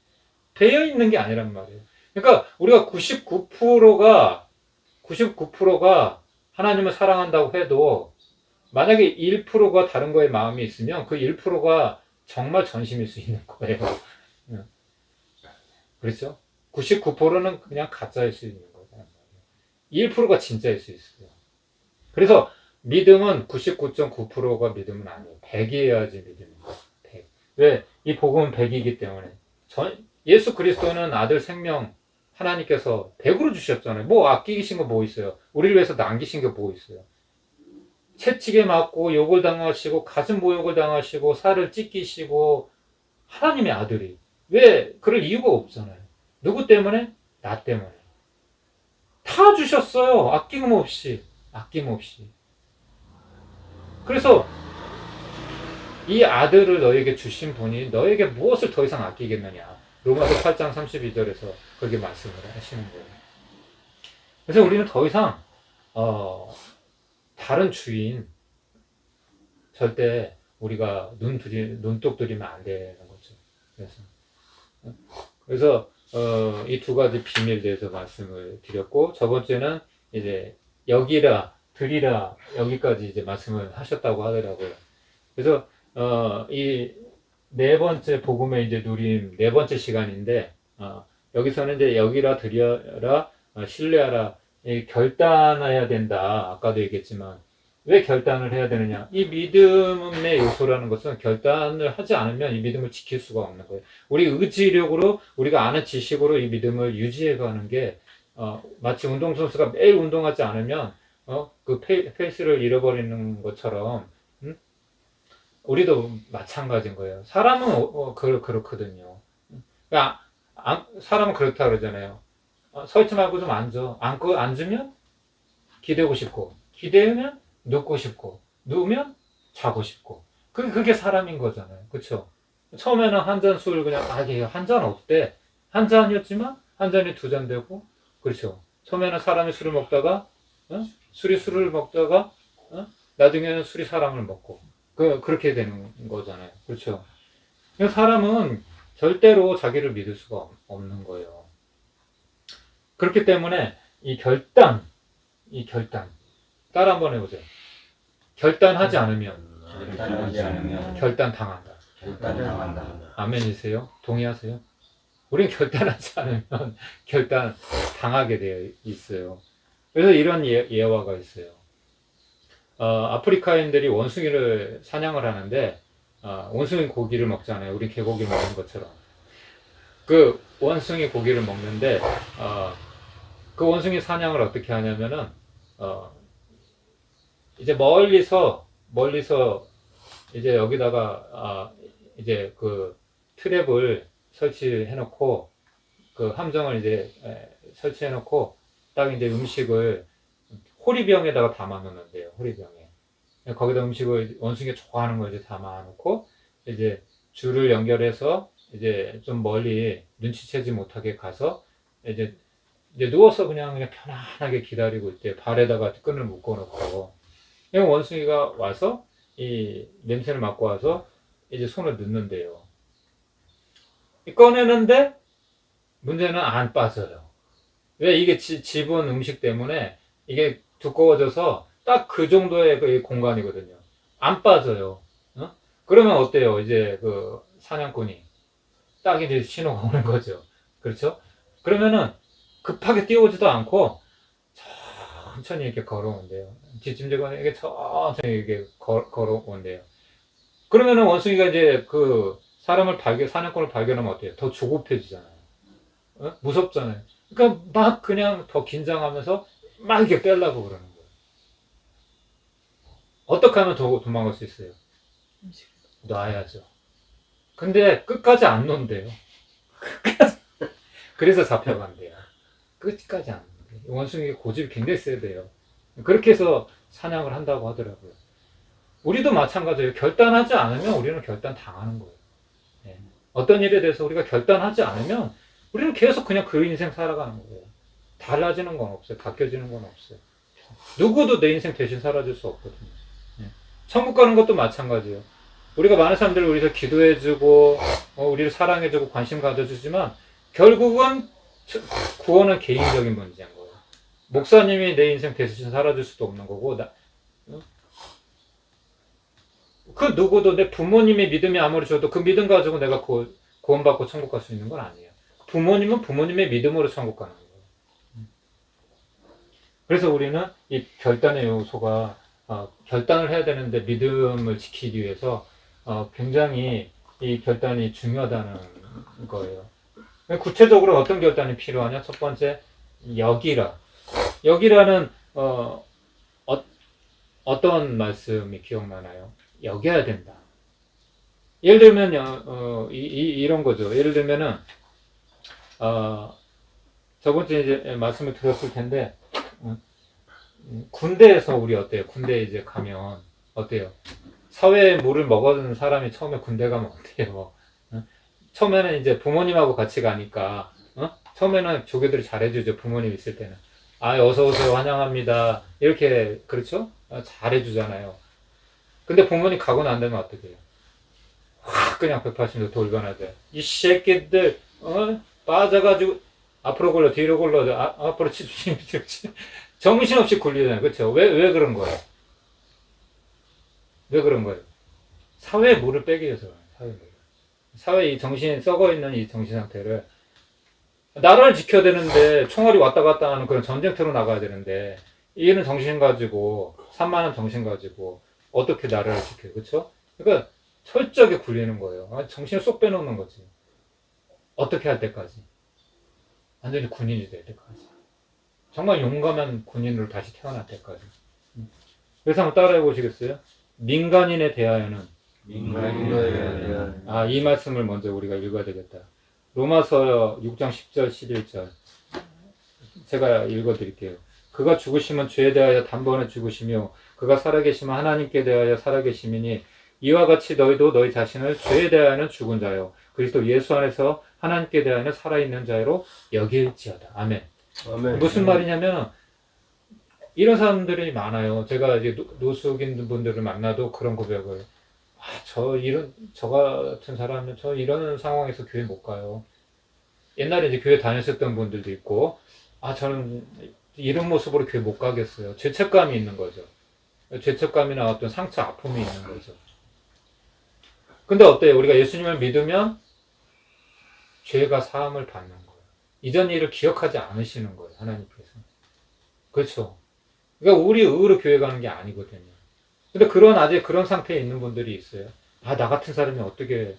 배어 있는 게 아니란 말이에요. 그러니까 우리가 99%가 하나님을 사랑한다고 해도 만약에 1%가 다른 거에 마음이 있으면 그 1%가 정말 전심일 수 있는 거예요. 그렇죠? 99%는 그냥 가짜일 수 있는 거예요. 1%가 진짜일 수 있어요. 그래서 믿음은 99.9%가 믿음은 아니에요. 100이어야지 믿음입니다. 100. 왜? 이 복음은 100이기 때문에. 예수 그리스도는 아들 생명 하나님께서 100으로 주셨잖아요. 뭐 아끼신 거 뭐 있어요? 우리를 위해서 남기신 게 뭐 있어요? 채찍에 맞고 욕을 당하시고 가슴 모욕을 당하시고 살을 찢기시고 하나님의 아들이 왜 그럴 이유가 없잖아요. 누구 때문에? 나 때문에. 다 주셨어요. 아낌없이. 그래서 이 아들을 너에게 주신 분이 너에게 무엇을 더 이상 아끼겠느냐. 로마서 8장 32절에서 그렇게 말씀을 하시는 거예요. 그래서 우리는 더 이상 다른 주인 절대 우리가 눈독 들이면 안 되는 거죠. 그래서 이 두 가지 비밀에 대해서 말씀을 드렸고, 첫 번째는 이제 여기라 드리라 여기까지 이제 말씀을 하셨다고 하더라고요. 그래서 이 네 번째 복음의 이제 누림 네 번째 시간인데 여기서는 이제 여기라 드려라 신뢰하라 결단해야 된다. 아까도 얘기했지만 왜 결단을 해야 되느냐? 이 믿음의 요소라는 것은 결단을 하지 않으면 이 믿음을 지킬 수가 없는 거예요. 우리 의지력으로 우리가 아는 지식으로 이 믿음을 유지해가는 게 마치 운동선수가 매일 운동하지 않으면 그 페이스를 잃어버리는 것처럼 우리도 마찬가지인 거예요. 사람은 그렇거든요. 그러니까 사람은 그렇다 그러잖아요. 서 있지 말고 좀 앉아. 앉으면 기대고 싶고, 기대면 눕고 싶고, 누우면 자고 싶고. 그게 사람인 거잖아요. 그쵸? 처음에는 한 잔 술 그냥, 한 잔 어때? 한 잔이었지만, 한 잔이 두 잔 되고, 그렇죠? 처음에는 사람이 술을 먹다가, 술이 술을 먹다가, 나중에는 술이 사람을 먹고. 그렇게 되는 거잖아요. 그렇죠? 사람은 절대로 자기를 믿을 수가 없는 거예요. 그렇기 때문에 이 결단, 따라 한번 해보세요. 결단하지 않으면 결단 당한다. 아멘이세요? 동의하세요? 우린 결단하지 않으면 결단 당하게 되어 있어요. 그래서 이런 예화가 있어요. 아프리카인들이 원숭이를 사냥을 하는데 원숭이 고기를 먹잖아요. 우리 개고기를 먹는 것처럼. 그 원숭이 고기를 먹는데 그 원숭이 사냥을 어떻게 하냐면은 이제 멀리서 이제 여기다가 이제 그 트랩을 설치해 놓고 그 함정을 이제 설치해 놓고 딱 이제 음식을 호리병에다가 담아 놓는데요. 호리병에. 거기다 음식을 원숭이가 좋아하는 걸 이제 담아 놓고 이제 줄을 연결해서 이제 좀 멀리 눈치채지 못하게 가서 이제 누워서 그냥 편안하게 기다리고 있대. 발에다가 끈을 묶어 놓고. 원숭이가 와서 이 냄새를 맡고 와서 이제 손을 넣는데요. 꺼내는데 문제는 안 빠져요. 왜? 이게 집은 음식 때문에 이게 두꺼워져서 딱 그 정도의 그 공간이거든요. 안 빠져요. 그러면 어때요? 이제 그 사냥꾼이 딱 이제 신호가 오는 거죠. 그렇죠? 그러면은 급하게 뛰어오지도 않고 천천히 이렇게 걸어온대요. 뒷짐지고 천천히 이렇게 걸어온대요. 그러면은 원숭이가 이제 그 사냥꾼을 발견하면 어때요? 더 조급해지잖아요. 무섭잖아요. 그러니까 막 그냥 더 긴장하면서 막 이렇게 빼려고 그러는 거예요. 어떻게 하면 더 도망갈 수 있어요? 놔야죠. 근데 끝까지 안 논대요. 그래서 잡혀간대요. 끝까지 안 논대요. 원숭이가 고집이 굉장히 세대요. 그렇게 해서 사냥을 한다고 하더라고요. 우리도 마찬가지예요. 결단하지 않으면 우리는 결단 당하는 거예요. 네. 어떤 일에 대해서 우리가 결단하지 않으면 우리는 계속 그냥 그 인생 살아가는 거예요. 달라지는 건 없어요. 바뀌어지는 건 없어요. 누구도 내 인생 대신 살아줄 수 없거든요. 네. 천국 가는 것도 마찬가지예요. 우리가 많은 사람들을 위해서 기도해주고 우리를 사랑해주고 관심 가져주지만 결국은 구원은 개인적인 문제인 거예요. 목사님이 내 인생 대신 살아줄 수도 없는 거고 그 누구도 내 부모님의 믿음이 아무리 줘도 그 믿음 가지고 내가 구원받고 천국 갈 수 있는 건 아니에요. 부모님은 부모님의 믿음으로 천국 가는 거예요. 그래서 우리는 이 결단의 요소가 결단을 해야 되는데 믿음을 지키기 위해서 굉장히 이 결단이 중요하다는 거예요. 구체적으로 어떤 결단이 필요하냐? 첫 번째, 여기라는 어떤 말씀이 기억나나요? 여겨야 된다. 예를 들면 이런 거죠. 예를 들면은 저번주에 이제 말씀을 드렸을 텐데 군대에서 우리 어때요? 군대에 이제 가면 어때요? 사회에 물을 먹어주는 사람이 처음에 군대 가면 어때요? 처음에는 이제 부모님하고 같이 가니까 처음에는 조교들이 잘해주죠. 부모님 있을 때는 어서 오세요 환영합니다 이렇게 그렇죠? 잘해주잖아요. 근데 부모님 가고 난 다음에 어떻게 해요? 확 그냥 180도 돌변하죠. 이 새끼들 빠져가지고 앞으로 굴러 뒤로 굴러 앞으로 치지 정신없이 굴리잖아요. 그렇죠? 왜 그런 거예요? 왜 그런 거예요? 사회의 물을 빼기 위해서 사회의 이 정신이 썩어있는 이 정신 상태를 나라를 지켜야 되는데 총알이 왔다 갔다 하는 그런 전쟁터로 나가야 되는데 이런 정신 가지고 산만한 정신 가지고 어떻게 나라를 지켜요? 그렇죠? 그러니까 철저하게 굴리는 거예요. 정신을 쏙 빼놓는 거지. 어떻게 할 때까지? 완전히 군인이 될 때까지. 정말 용감한 군인으로 다시 태어날 때까지. 그래서 한번 따라해 보시겠어요? 민간인에 대하여는 이 말씀을 먼저 우리가 읽어야 되겠다. 로마서 6장 10절 11절 제가 읽어드릴게요. 그가 죽으시면 죄에 대하여 단번에 죽으시며 그가 살아계시면 하나님께 대하여 살아계심이니 이와 같이 너희도 너희 자신을 죄에 대하여는 죽은 자요 그리스도 예수 안에서 하나님께 대하여는 살아있는 자로 여길지어다. 아멘. 무슨 말이냐면 이런 사람들이 많아요. 제가 이제 노숙인 분들을 만나도 그런 고백을 저 같은 사람은 저 이런 상황에서 교회 못 가요. 옛날에 이제 교회 다녔었던 분들도 있고 저는 이런 모습으로 교회 못 가겠어요. 죄책감이 있는 거죠. 죄책감이나 어떤 상처, 아픔이 있는 거죠. 근데 어때요? 우리가 예수님을 믿으면 죄가 사함을 받는 거예요. 이전 일을 기억하지 않으시는 거예요. 하나님께서. 그렇죠? 그러니까 우리 의로 교회 가는 게 아니거든요. 근데 아직 그런 상태에 있는 분들이 있어요. 나 같은 사람이 어떻게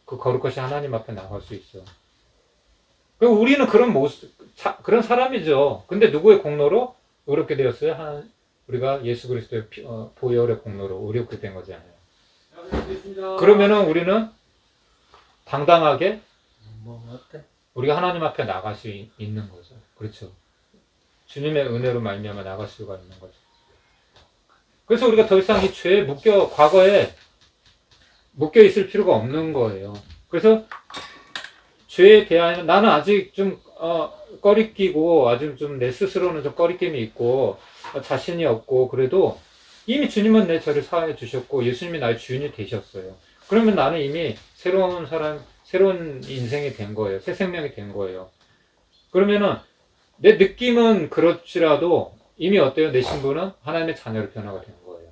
그 거룩하신 하나님 앞에 나갈 수 있어? 우리는 그런 사람이죠. 근데 누구의 공로로 의롭게 되었어요? 우리가 예수 그리스도의 보혈의 공로로 의롭게 된 거잖아요. 그러면은 우리는 당당하게 우리가 하나님 앞에 나갈 수 있는 거죠. 그렇죠? 주님의 은혜로 말미암아 나갈 수가 있는 거죠. 그래서 우리가 더 이상 이 죄에 과거에 묶여 있을 필요가 없는 거예요. 그래서 죄에 대하여 나는 아직 좀 꺼리끼고 아직 좀 내 스스로는 좀 꺼리낌이 있고 자신이 없고 그래도 이미 주님은 내 죄를 사하여 주셨고 예수님이 나의 주인이 되셨어요. 그러면 나는 이미 새로운 인생이 된 거예요. 새 생명이 된 거예요. 그러면은 내 느낌은 그렇지라도 이미 어때요? 내 신분은 하나님의 자녀로 변화가 된 거예요.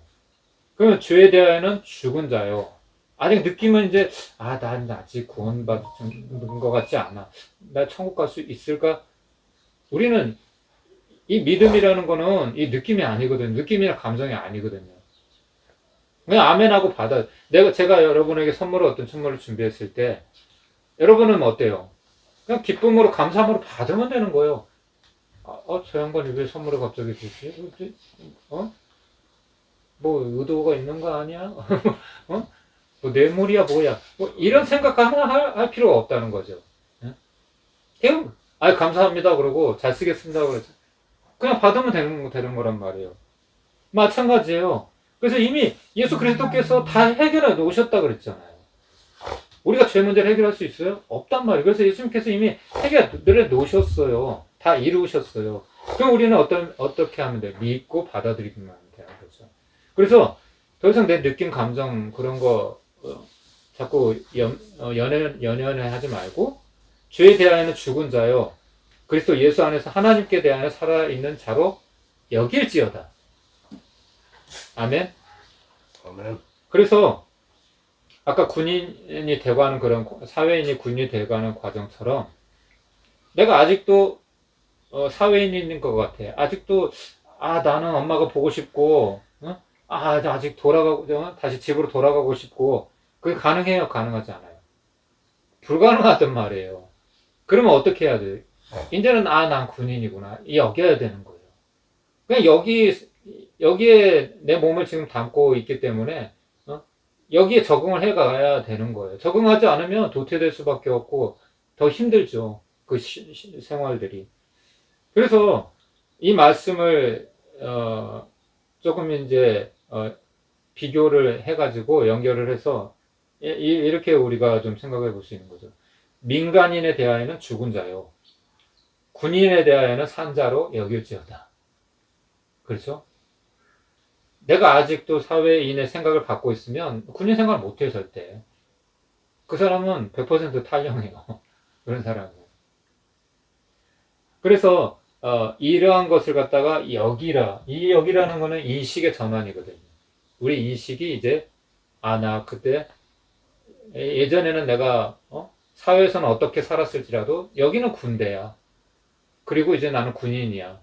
그러면 죄에 대하여는 죽은 자요. 아직 느낌은 이제 난 아직 구원받은 것 같지 않아. 나 천국 갈 수 있을까? 우리는 이 믿음이라는 거는 이 느낌이 아니거든요. 느낌이나 감정이 아니거든요. 그냥 아멘하고 받아. 제가 여러분에게 어떤 선물을 준비했을 때, 여러분은 어때요? 그냥 기쁨으로, 감사함으로 받으면 되는 거예요. 저 양반이 왜 선물을 갑자기 주지? 뭐, 의도가 있는 거 아니야? 뭐, 뇌물이야, 뭐야? 뭐, 이런 생각 하나 할 필요가 없다는 거죠. 그냥, 감사합니다. 그러고, 잘 쓰겠습니다. 그러죠. 그냥 받으면 되는 거란 말이에요. 마찬가지예요. 그래서 이미 예수 그리스도께서 다 해결해 놓으셨다 그랬잖아요. 우리가 죄 문제를 해결할 수 있어요? 없단 말이에요. 그래서 예수님께서 이미 해결해 놓으셨어요. 다 이루셨어요. 그럼 우리는 어떻게 하면 돼요? 믿고 받아들이기만 하면 되는 거죠. 그래서 더 이상 내 느낌, 감정, 그런 거, 자꾸 연연해 하지 말고, 죄에 대하여는 죽은 자요. 그리스도 예수 안에서 하나님께 대하여 살아있는 자로 여길지어다. 아멘? 아멘. 그래서, 아까 군인이 되고하는 그런, 사회인이 군인이 되고하는 과정처럼, 내가 아직도, 사회인인 것 같아. 아직도, 나는 엄마가 보고 싶고, 아직 다시 집으로 돌아가고 싶고, 그게 가능해요? 가능하지 않아요? 불가능하단 말이에요. 그러면 어떻게 해야 돼요? 이제는, 난 군인이구나. 여겨야 되는 거예요. 그냥 여기에 내 몸을 지금 담고 있기 때문에, 여기에 적응을 해가야 되는 거예요. 적응하지 않으면 도태될 수밖에 없고, 더 힘들죠. 그 생활들이. 그래서 이 말씀을, 조금 이제, 비교를 해가지고 연결을 해서, 이렇게 우리가 좀 생각해 볼 수 있는 거죠. 민간인에 대하여는 죽은 자요. 군인에 대하여는 산 자로 여길지어다. 그렇죠? 내가 아직도 사회인의 생각을 갖고 있으면 군인 생각을 못해요, 절대. 그 사람은 100% 탈영해요. 그런 사람은. 그래서 이러한 것을 갖다가 여기라. 이 여기라는 거는 인식의 전환이거든요. 우리 인식이 이제 나 그때 예전에는 내가 사회에서는 어떻게 살았을지라도 여기는 군대야. 그리고 이제 나는 군인이야.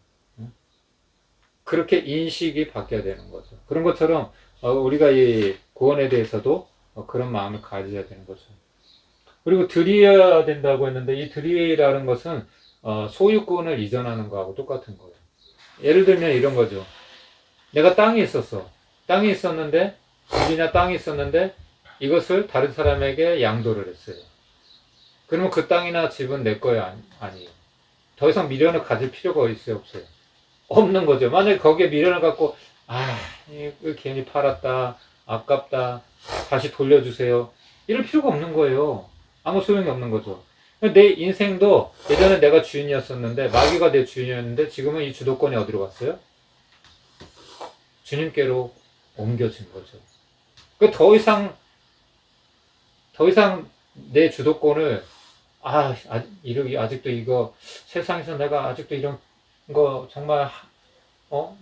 그렇게 인식이 바뀌어야 되는 거죠. 그런 것처럼 우리가 이 구원에 대해서도 그런 마음을 가져야 되는 거죠. 그리고 드려야 된다고 했는데 이 드리라는 것은 소유권을 이전하는 거하고 똑같은 거예요. 예를 들면 이런 거죠. 내가 땅이 있었어. 땅이 있었는데 집이나 땅이 있었는데 이것을 다른 사람에게 양도를 했어요. 그러면 그 땅이나 집은 내 거야? 아니에요. 더 이상 미련을 가질 필요가 있어요? 없어요? 없는 거죠. 만약에 거기에 미련을 갖고 이거 괜히 팔았다, 아깝다, 다시 돌려주세요. 이럴 필요가 없는 거예요. 아무 소용이 없는 거죠. 내 인생도 예전에 내가 주인이었었는데 마귀가 내 주인이었는데 지금은 이 주도권이 어디로 갔어요? 주님께로 옮겨진 거죠. 그 더 이상 내 주도권을 아직도 이거 세상에서 내가 아직도 이런 거 정말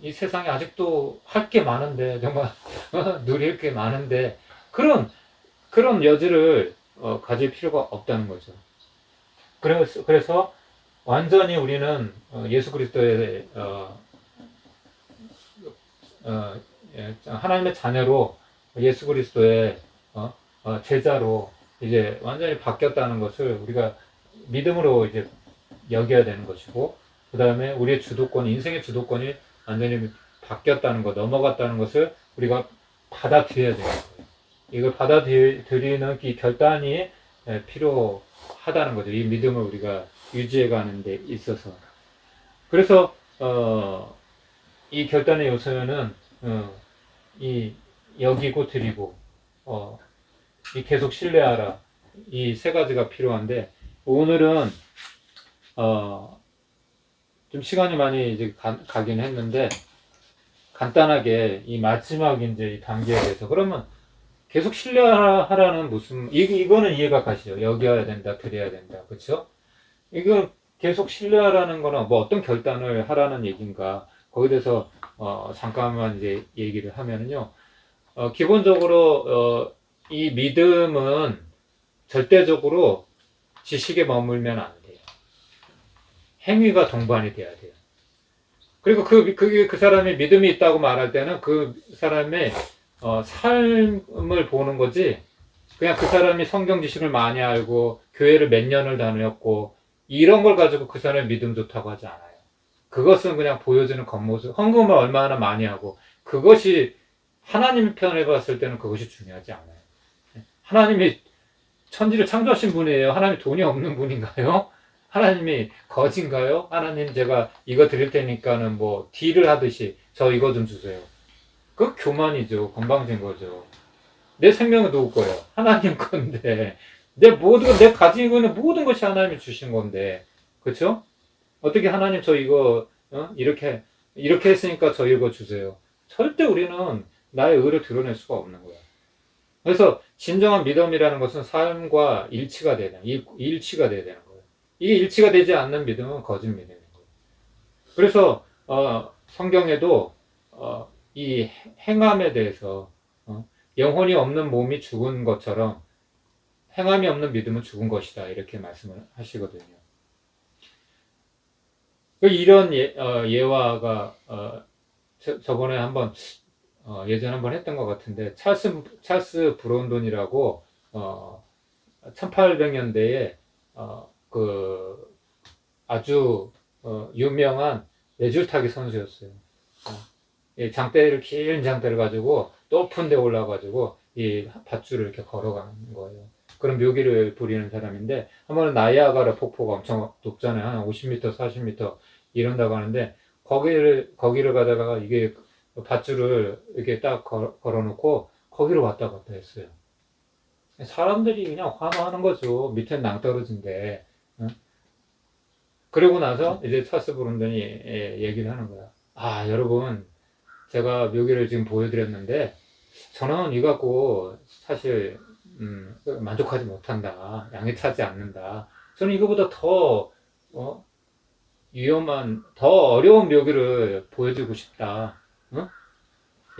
이 세상에 아직도 할 게 많은데 정말 누릴 게 많은데 그런 여지를 가질 필요가 없다는 거죠. 그래서 완전히 우리는 예수 그리스도의 하나님의 자녀로 예수 그리스도의 제자로 이제 완전히 바뀌었다는 것을 우리가 믿음으로 이제 여겨야 되는 것이고, 그 다음에 우리의 인생의 주도권이 완전히 바뀌었다는 것, 넘어갔다는 것을 우리가 받아들여야 되는 거예요. 이걸 받아들이는 이 결단이 필요하다는 거죠. 이 믿음을 우리가 유지해 가는 데 있어서. 그래서 이 결단의 요소는 이 여기고 드리고 이 계속 신뢰하라. 이 세 가지가 필요한데 오늘은 좀 시간이 많이 이제 가긴 했는데 간단하게 이 마지막 이제 이 단계에 대해서 그러면 계속 신뢰하라는 무슨 이거는 이해가 가시죠? 여겨야 된다, 드려야 된다, 그렇죠? 이거 계속 신뢰하라는 거는 뭐 어떤 결단을 하라는 얘기인가? 거기에 대해서 잠깐만 이제 얘기를 하면은요. 기본적으로 이 믿음은 절대적으로 지식에 머물면 안 돼요. 행위가 동반이 돼야 돼요. 그리고 그 사람이 믿음이 있다고 말할 때는 그 사람의 삶을 보는 거지, 그냥 그 사람이 성경 지식을 많이 알고 교회를 몇 년을 다녔고 이런 걸 가지고 그 사람의 믿음 좋다고 하지 않아요. 그것은 그냥 보여주는 겉모습, 헌금을 얼마나 많이 하고, 그것이 하나님 편에 봤을 때는 그것이 중요하지 않아요. 하나님이 천지를 창조하신 분이에요. 하나님 돈이 없는 분인가요? 하나님이 거진가요? 하나님 제가 이거 드릴 테니까는 뭐 딜을 하듯이 저 이거 좀 주세요. 그 교만이죠. 건방진 거죠. 내 생명은 누구 거예요? 하나님 건데. 내 가지고 있는 모든 것이 하나님이 주신 건데. 그쵸? 어떻게 하나님 저 이거, 이렇게 했으니까 저 이거 주세요. 절대 우리는 나의 의를 드러낼 수가 없는 거야. 그래서 진정한 믿음이라는 것은 삶과 일치가 돼야 되는, 일치가 돼야 되는 거예요. 이게 일치가 되지 않는 믿음은 거짓 믿음인 거예요. 그래서, 성경에도, 이 행함에 대해서, 영혼이 없는 몸이 죽은 것처럼 행함이 없는 믿음은 죽은 것이다. 이렇게 말씀을 하시거든요. 이런 예화가 저번에 한번 예전에 한번 했던 것 같은데, 찰스 브론돈이라고 1800년대에 그 아주 유명한 내줄타기 선수였어요. 긴 장대를 가지고 높은 데 올라가지고 이 밧줄을 이렇게 걸어가는 거예요. 그런 묘기를 부리는 사람인데, 한 번은 나이아가라 폭포가 엄청 높잖아요. 한 50m, 40m 이런다고 하는데, 거기를 가다가 이게 밧줄을 이렇게 딱 걸어놓고 거기로 왔다 갔다 했어요. 사람들이 그냥 환호하는 거죠. 밑엔 낭떠러진데. 응? 그러고 나서 이제 찰스 브론돈이 얘기를 하는 거야. 아, 여러분, 제가 묘기를 지금 보여드렸는데 저는 이거 갖고 사실 만족하지 못한다. 양에 차지 않는다. 저는 이거보다 더 위험한, 더 어려운 묘기를 보여주고 싶다.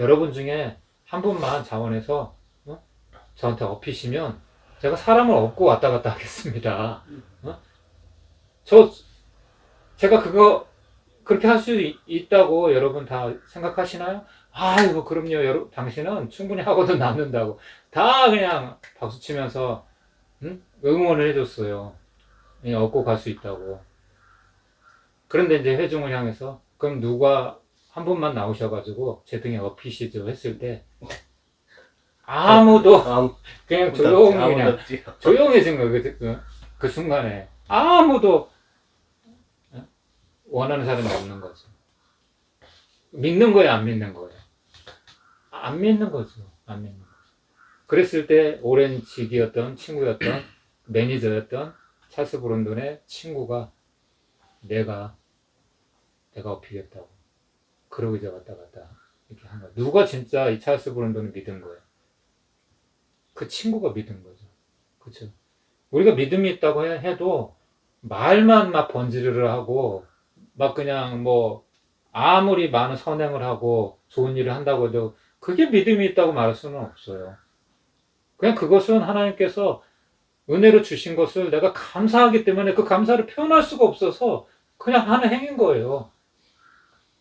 여러분 중에 한 분만 자원해서 저한테 업히시면 제가 사람을 업고 왔다 갔다 하겠습니다. 제가 그렇게 할 수 있다고 여러분 다 생각하시나요? 아이고, 그럼요. 당신은 충분히 하고도 남는다고. 다 그냥 박수 치면서, 응원을 해줬어요. 얻고 갈 수 있다고. 그런데 이제 회중을 향해서, 그럼 누가 한 분만 나오셔가지고 제 등에 업히시죠 했을 때, 아무도, 그냥 조용해진 거예요. 그 순간에. 아무도 원하는 사람이 없는 거죠. 믿는 거예요, 안 믿는 거예요? 안 믿는 거죠. 안 믿는 거죠. 그랬을 때 오랜 직이었던 친구였던 매니저였던 찰스 브론돈의 친구가 내가 업히겠다고. 그러고 이제 왔다 갔다 이렇게 한 거예요. 누가 진짜 이 찰스 브론돈을 믿은 거예요? 그 친구가 믿은 거죠. 그렇죠? 우리가 믿음이 있다고 해도 말만 막 번지르르 하고 막 그냥 뭐 아무리 많은 선행을 하고 좋은 일을 한다고 해도 그게 믿음이 있다고 말할 수는 없어요. 그냥 그것은 하나님께서 은혜로 주신 것을 내가 감사하기 때문에 그 감사를 표현할 수가 없어서 그냥 하는 행인 거예요.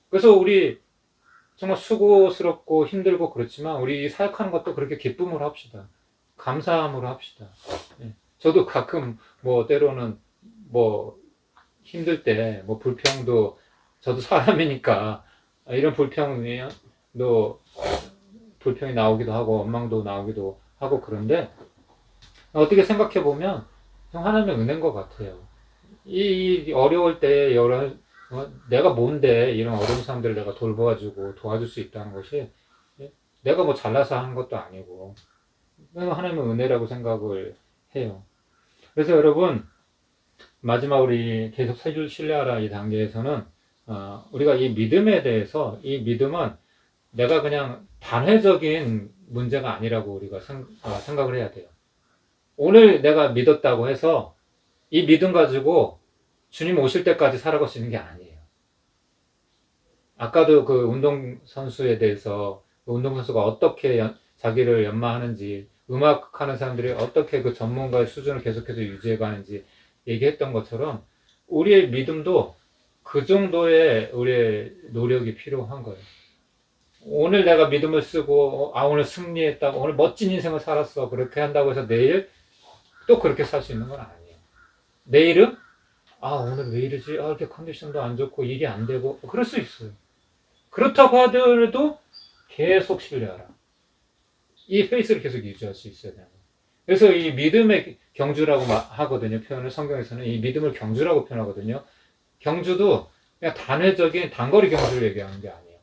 그래서 우리 정말 수고스럽고 힘들고 그렇지만 우리 사역하는 것도 그렇게 기쁨으로 합시다. 감사함으로 합시다. 저도 가끔 뭐 때로는 뭐 힘들 때 뭐 불평도, 저도 사람이니까 이런 불평이 나오기도 하고 원망도 나오기도 하고, 그런데 어떻게 생각해 보면 하나님의 은혜인 것 같아요. 이 어려울 때 내가 뭔데 이런 어려운 사람들을 내가 돌봐주고 도와줄 수 있다는 것이 내가 뭐 잘나서 하는 것도 아니고 하나님의 은혜라고 생각을 해요. 그래서 여러분, 마지막 우리 계속 신뢰하라 이 단계에서는 우리가 이 믿음에 대해서, 이 믿음은 내가 그냥 단회적인 문제가 아니라고 우리가 생각을 해야 돼요. 오늘 내가 믿었다고 해서 이 믿음 가지고 주님 오실 때까지 살아갈 수 있는 게 아니에요. 아까도 그 운동선수에 대해서, 운동선수가 어떻게 자기를 연마하는지, 음악하는 사람들이 어떻게 그 전문가의 수준을 계속해서 유지해 가는지 얘기했던 것처럼 우리의 믿음도 그 정도의 우리의 노력이 필요한 거예요. 오늘 내가 믿음을 쓰고 오늘 승리했다고 오늘 멋진 인생을 살았어 그렇게 한다고 해서 내일 또 그렇게 살 수 있는 건 아니에요. 내일은 오늘 왜 이러지? 이렇게 컨디션도 안 좋고 일이 안 되고 그럴 수 있어요. 그렇다고 하더라도 계속 신뢰하라. 이 페이스를 계속 유지할 수 있어야 되는 거예요. 그래서 이 믿음의 경주라고 하거든요. 표현을 성경에서는 이 믿음을 경주라고 표현하거든요. 경주도 그냥 단회적인 단거리 경주를 얘기하는 게 아니에요.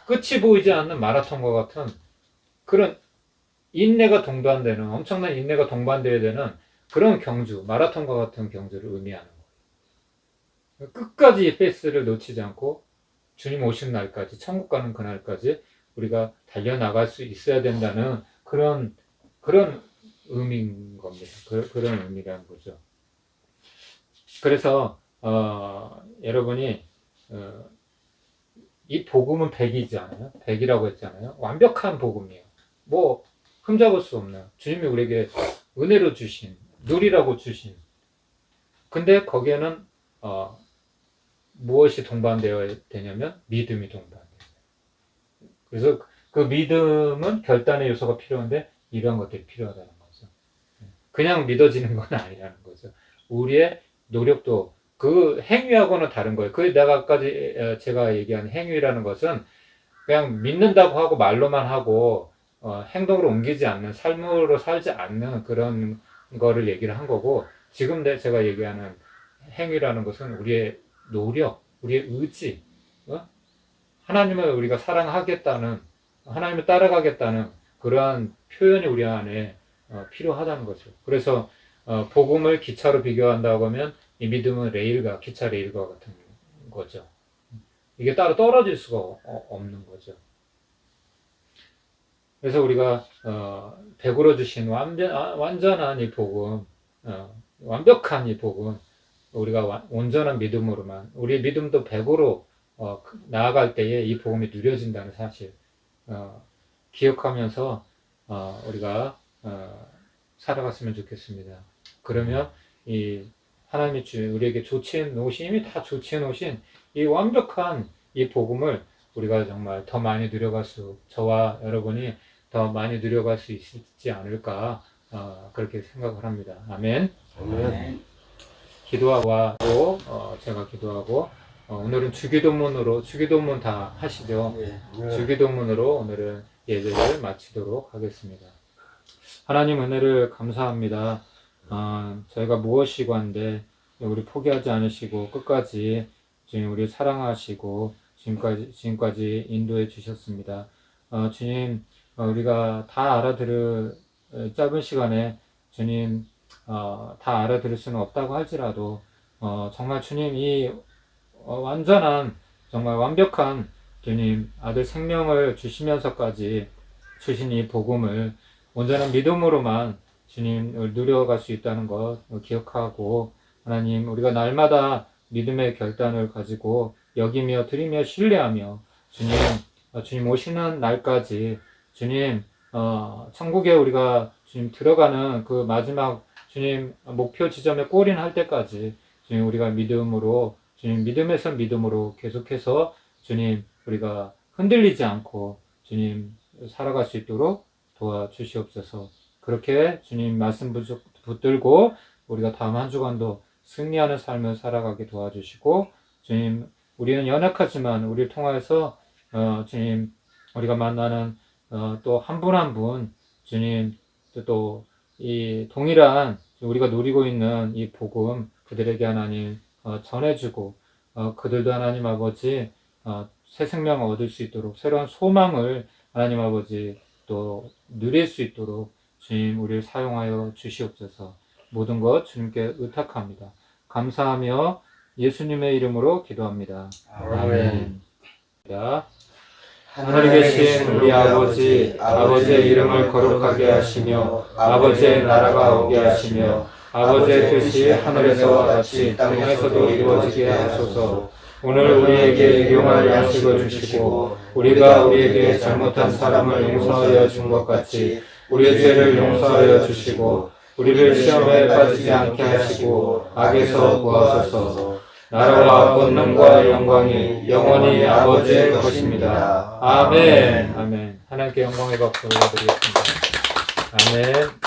끝이 보이지 않는 마라톤과 같은 그런 인내가 동반되는 엄청난 인내가 동반되어야 되는 그런 경주, 마라톤과 같은 경주를 의미하는 거예요. 끝까지 이 페이스를 놓치지 않고 주님 오시는 날까지, 천국 가는 그날까지 우리가 달려나갈 수 있어야 된다는 그런 의미인 겁니다. 그런 의미라는 거죠. 그래서 여러분이 이 복음은 100이잖아요. 100이라고 했잖아요. 완벽한 복음이에요. 뭐 흠잡을 수 없는 주님이 우리에게 은혜로 주신 누리라고 주신. 근데 거기에는 무엇이 동반되어야 되냐면 믿음이 동반돼요. 그래서 그 믿음은 결단의 요소가 필요한데 이러한 것들이 필요하다는 거죠. 그냥 믿어지는 건 아니라는 거죠. 우리의 노력도 그 행위하고는 다른 거예요. 내가 아까까지 제가 얘기한 행위라는 것은 그냥 믿는다고 하고 말로만 하고 행동으로 옮기지 않는 삶으로 살지 않는 그런 거를 얘기를 한 거고 지금 제가 얘기하는 행위라는 것은 우리의 노력, 우리의 의지, 하나님을 우리가 사랑하겠다는 하나님을 따라가겠다는 그러한 표현이 우리 안에 필요하다는 거죠. 그래서 복음을 기차로 비교한다고 하면 이 믿음은 기차 레일과 같은 거죠. 이게 따로 떨어질 수가 없는 거죠. 그래서 우리가 베풀어 주신 완전한 이 복음, 완벽한 이 복음, 우리가 온전한 믿음으로만 우리 믿음도 100으로 나아갈 때에 이 복음이 누려진다는 사실 기억하면서 우리가 살아갔으면 좋겠습니다. 그러면 이 하나님이 우리에게 조치해 놓으신 이미 다 조치해 놓으신 이 완벽한 이 복음을 우리가 정말 더 많이 저와 여러분이 더 많이 누려갈 수 있지 않을까 그렇게 생각을 합니다. 아멘. 아멘. 기도하고 제가 기도하고 오늘은 주기도문 다 하시죠. 주기도문으로 오늘은 예배를 마치도록 하겠습니다. 하나님 은혜를 감사합니다. 저희가 무엇이고 한데 우리 포기하지 않으시고 끝까지 주님 우리 사랑하시고 지금까지 인도해 주셨습니다. 주님 우리가 다 알아들을 짧은 시간에 주님 다 알아들을 수는 없다고 할지라도 정말 주님 이 완전한 정말 완벽한 주님 아들 생명을 주시면서까지 주신 이 복음을 온전한 믿음으로만 주님을 누려갈 수 있다는 것 기억하고 하나님 우리가 날마다 믿음의 결단을 가지고 여기며 드리며 신뢰하며 주님 오시는 날까지 주님 천국에 우리가 주님 들어가는 그 마지막 주님 목표 지점에 골인할 때까지 주님 우리가 믿음으로 주님 믿음에서 믿음으로 계속해서 주님 우리가 흔들리지 않고 주님 살아갈 수 있도록 도와주시옵소서. 그렇게 주님 말씀 붙들고 우리가 다음 한 주간도 승리하는 삶을 살아가게 도와주시고 주님 우리는 연약하지만 우리를 통하여서 주님 우리가 만나는 또 한 분 한 분 주님 또 이 동일한 우리가 누리고 있는 이 복음 그들에게 하나님 전해주고 그들도 하나님 아버지 새 생명을 얻을 수 있도록 새로운 소망을 하나님 아버지 또 누릴 수 있도록 주님 우리를 사용하여 주시옵소서. 모든 것 주님께 의탁합니다. 감사하며 예수님의 이름으로 기도합니다. 아멘. 하늘에 계신 우리 아버지의 이름을 거룩하게 하시며 아버지의 나라가 오게 하시며 아버지의 뜻이 하늘에서와 같이 땅에서도 이루어지게 하소서. 오늘 우리에게 일용할 양식을 주시고 우리가 우리에게 잘못한 사람을 용서하여 준 것 같이 우리의 죄를 용서하여 주시고 우리를 시험에 빠지지 않게 하시고 악에서 구하소서. 나라와 권능과 영광이 영원히 아버지의 것입니다. 아멘. 아멘. 하나님께 영광의 박수 올려드리겠습니다. 아멘.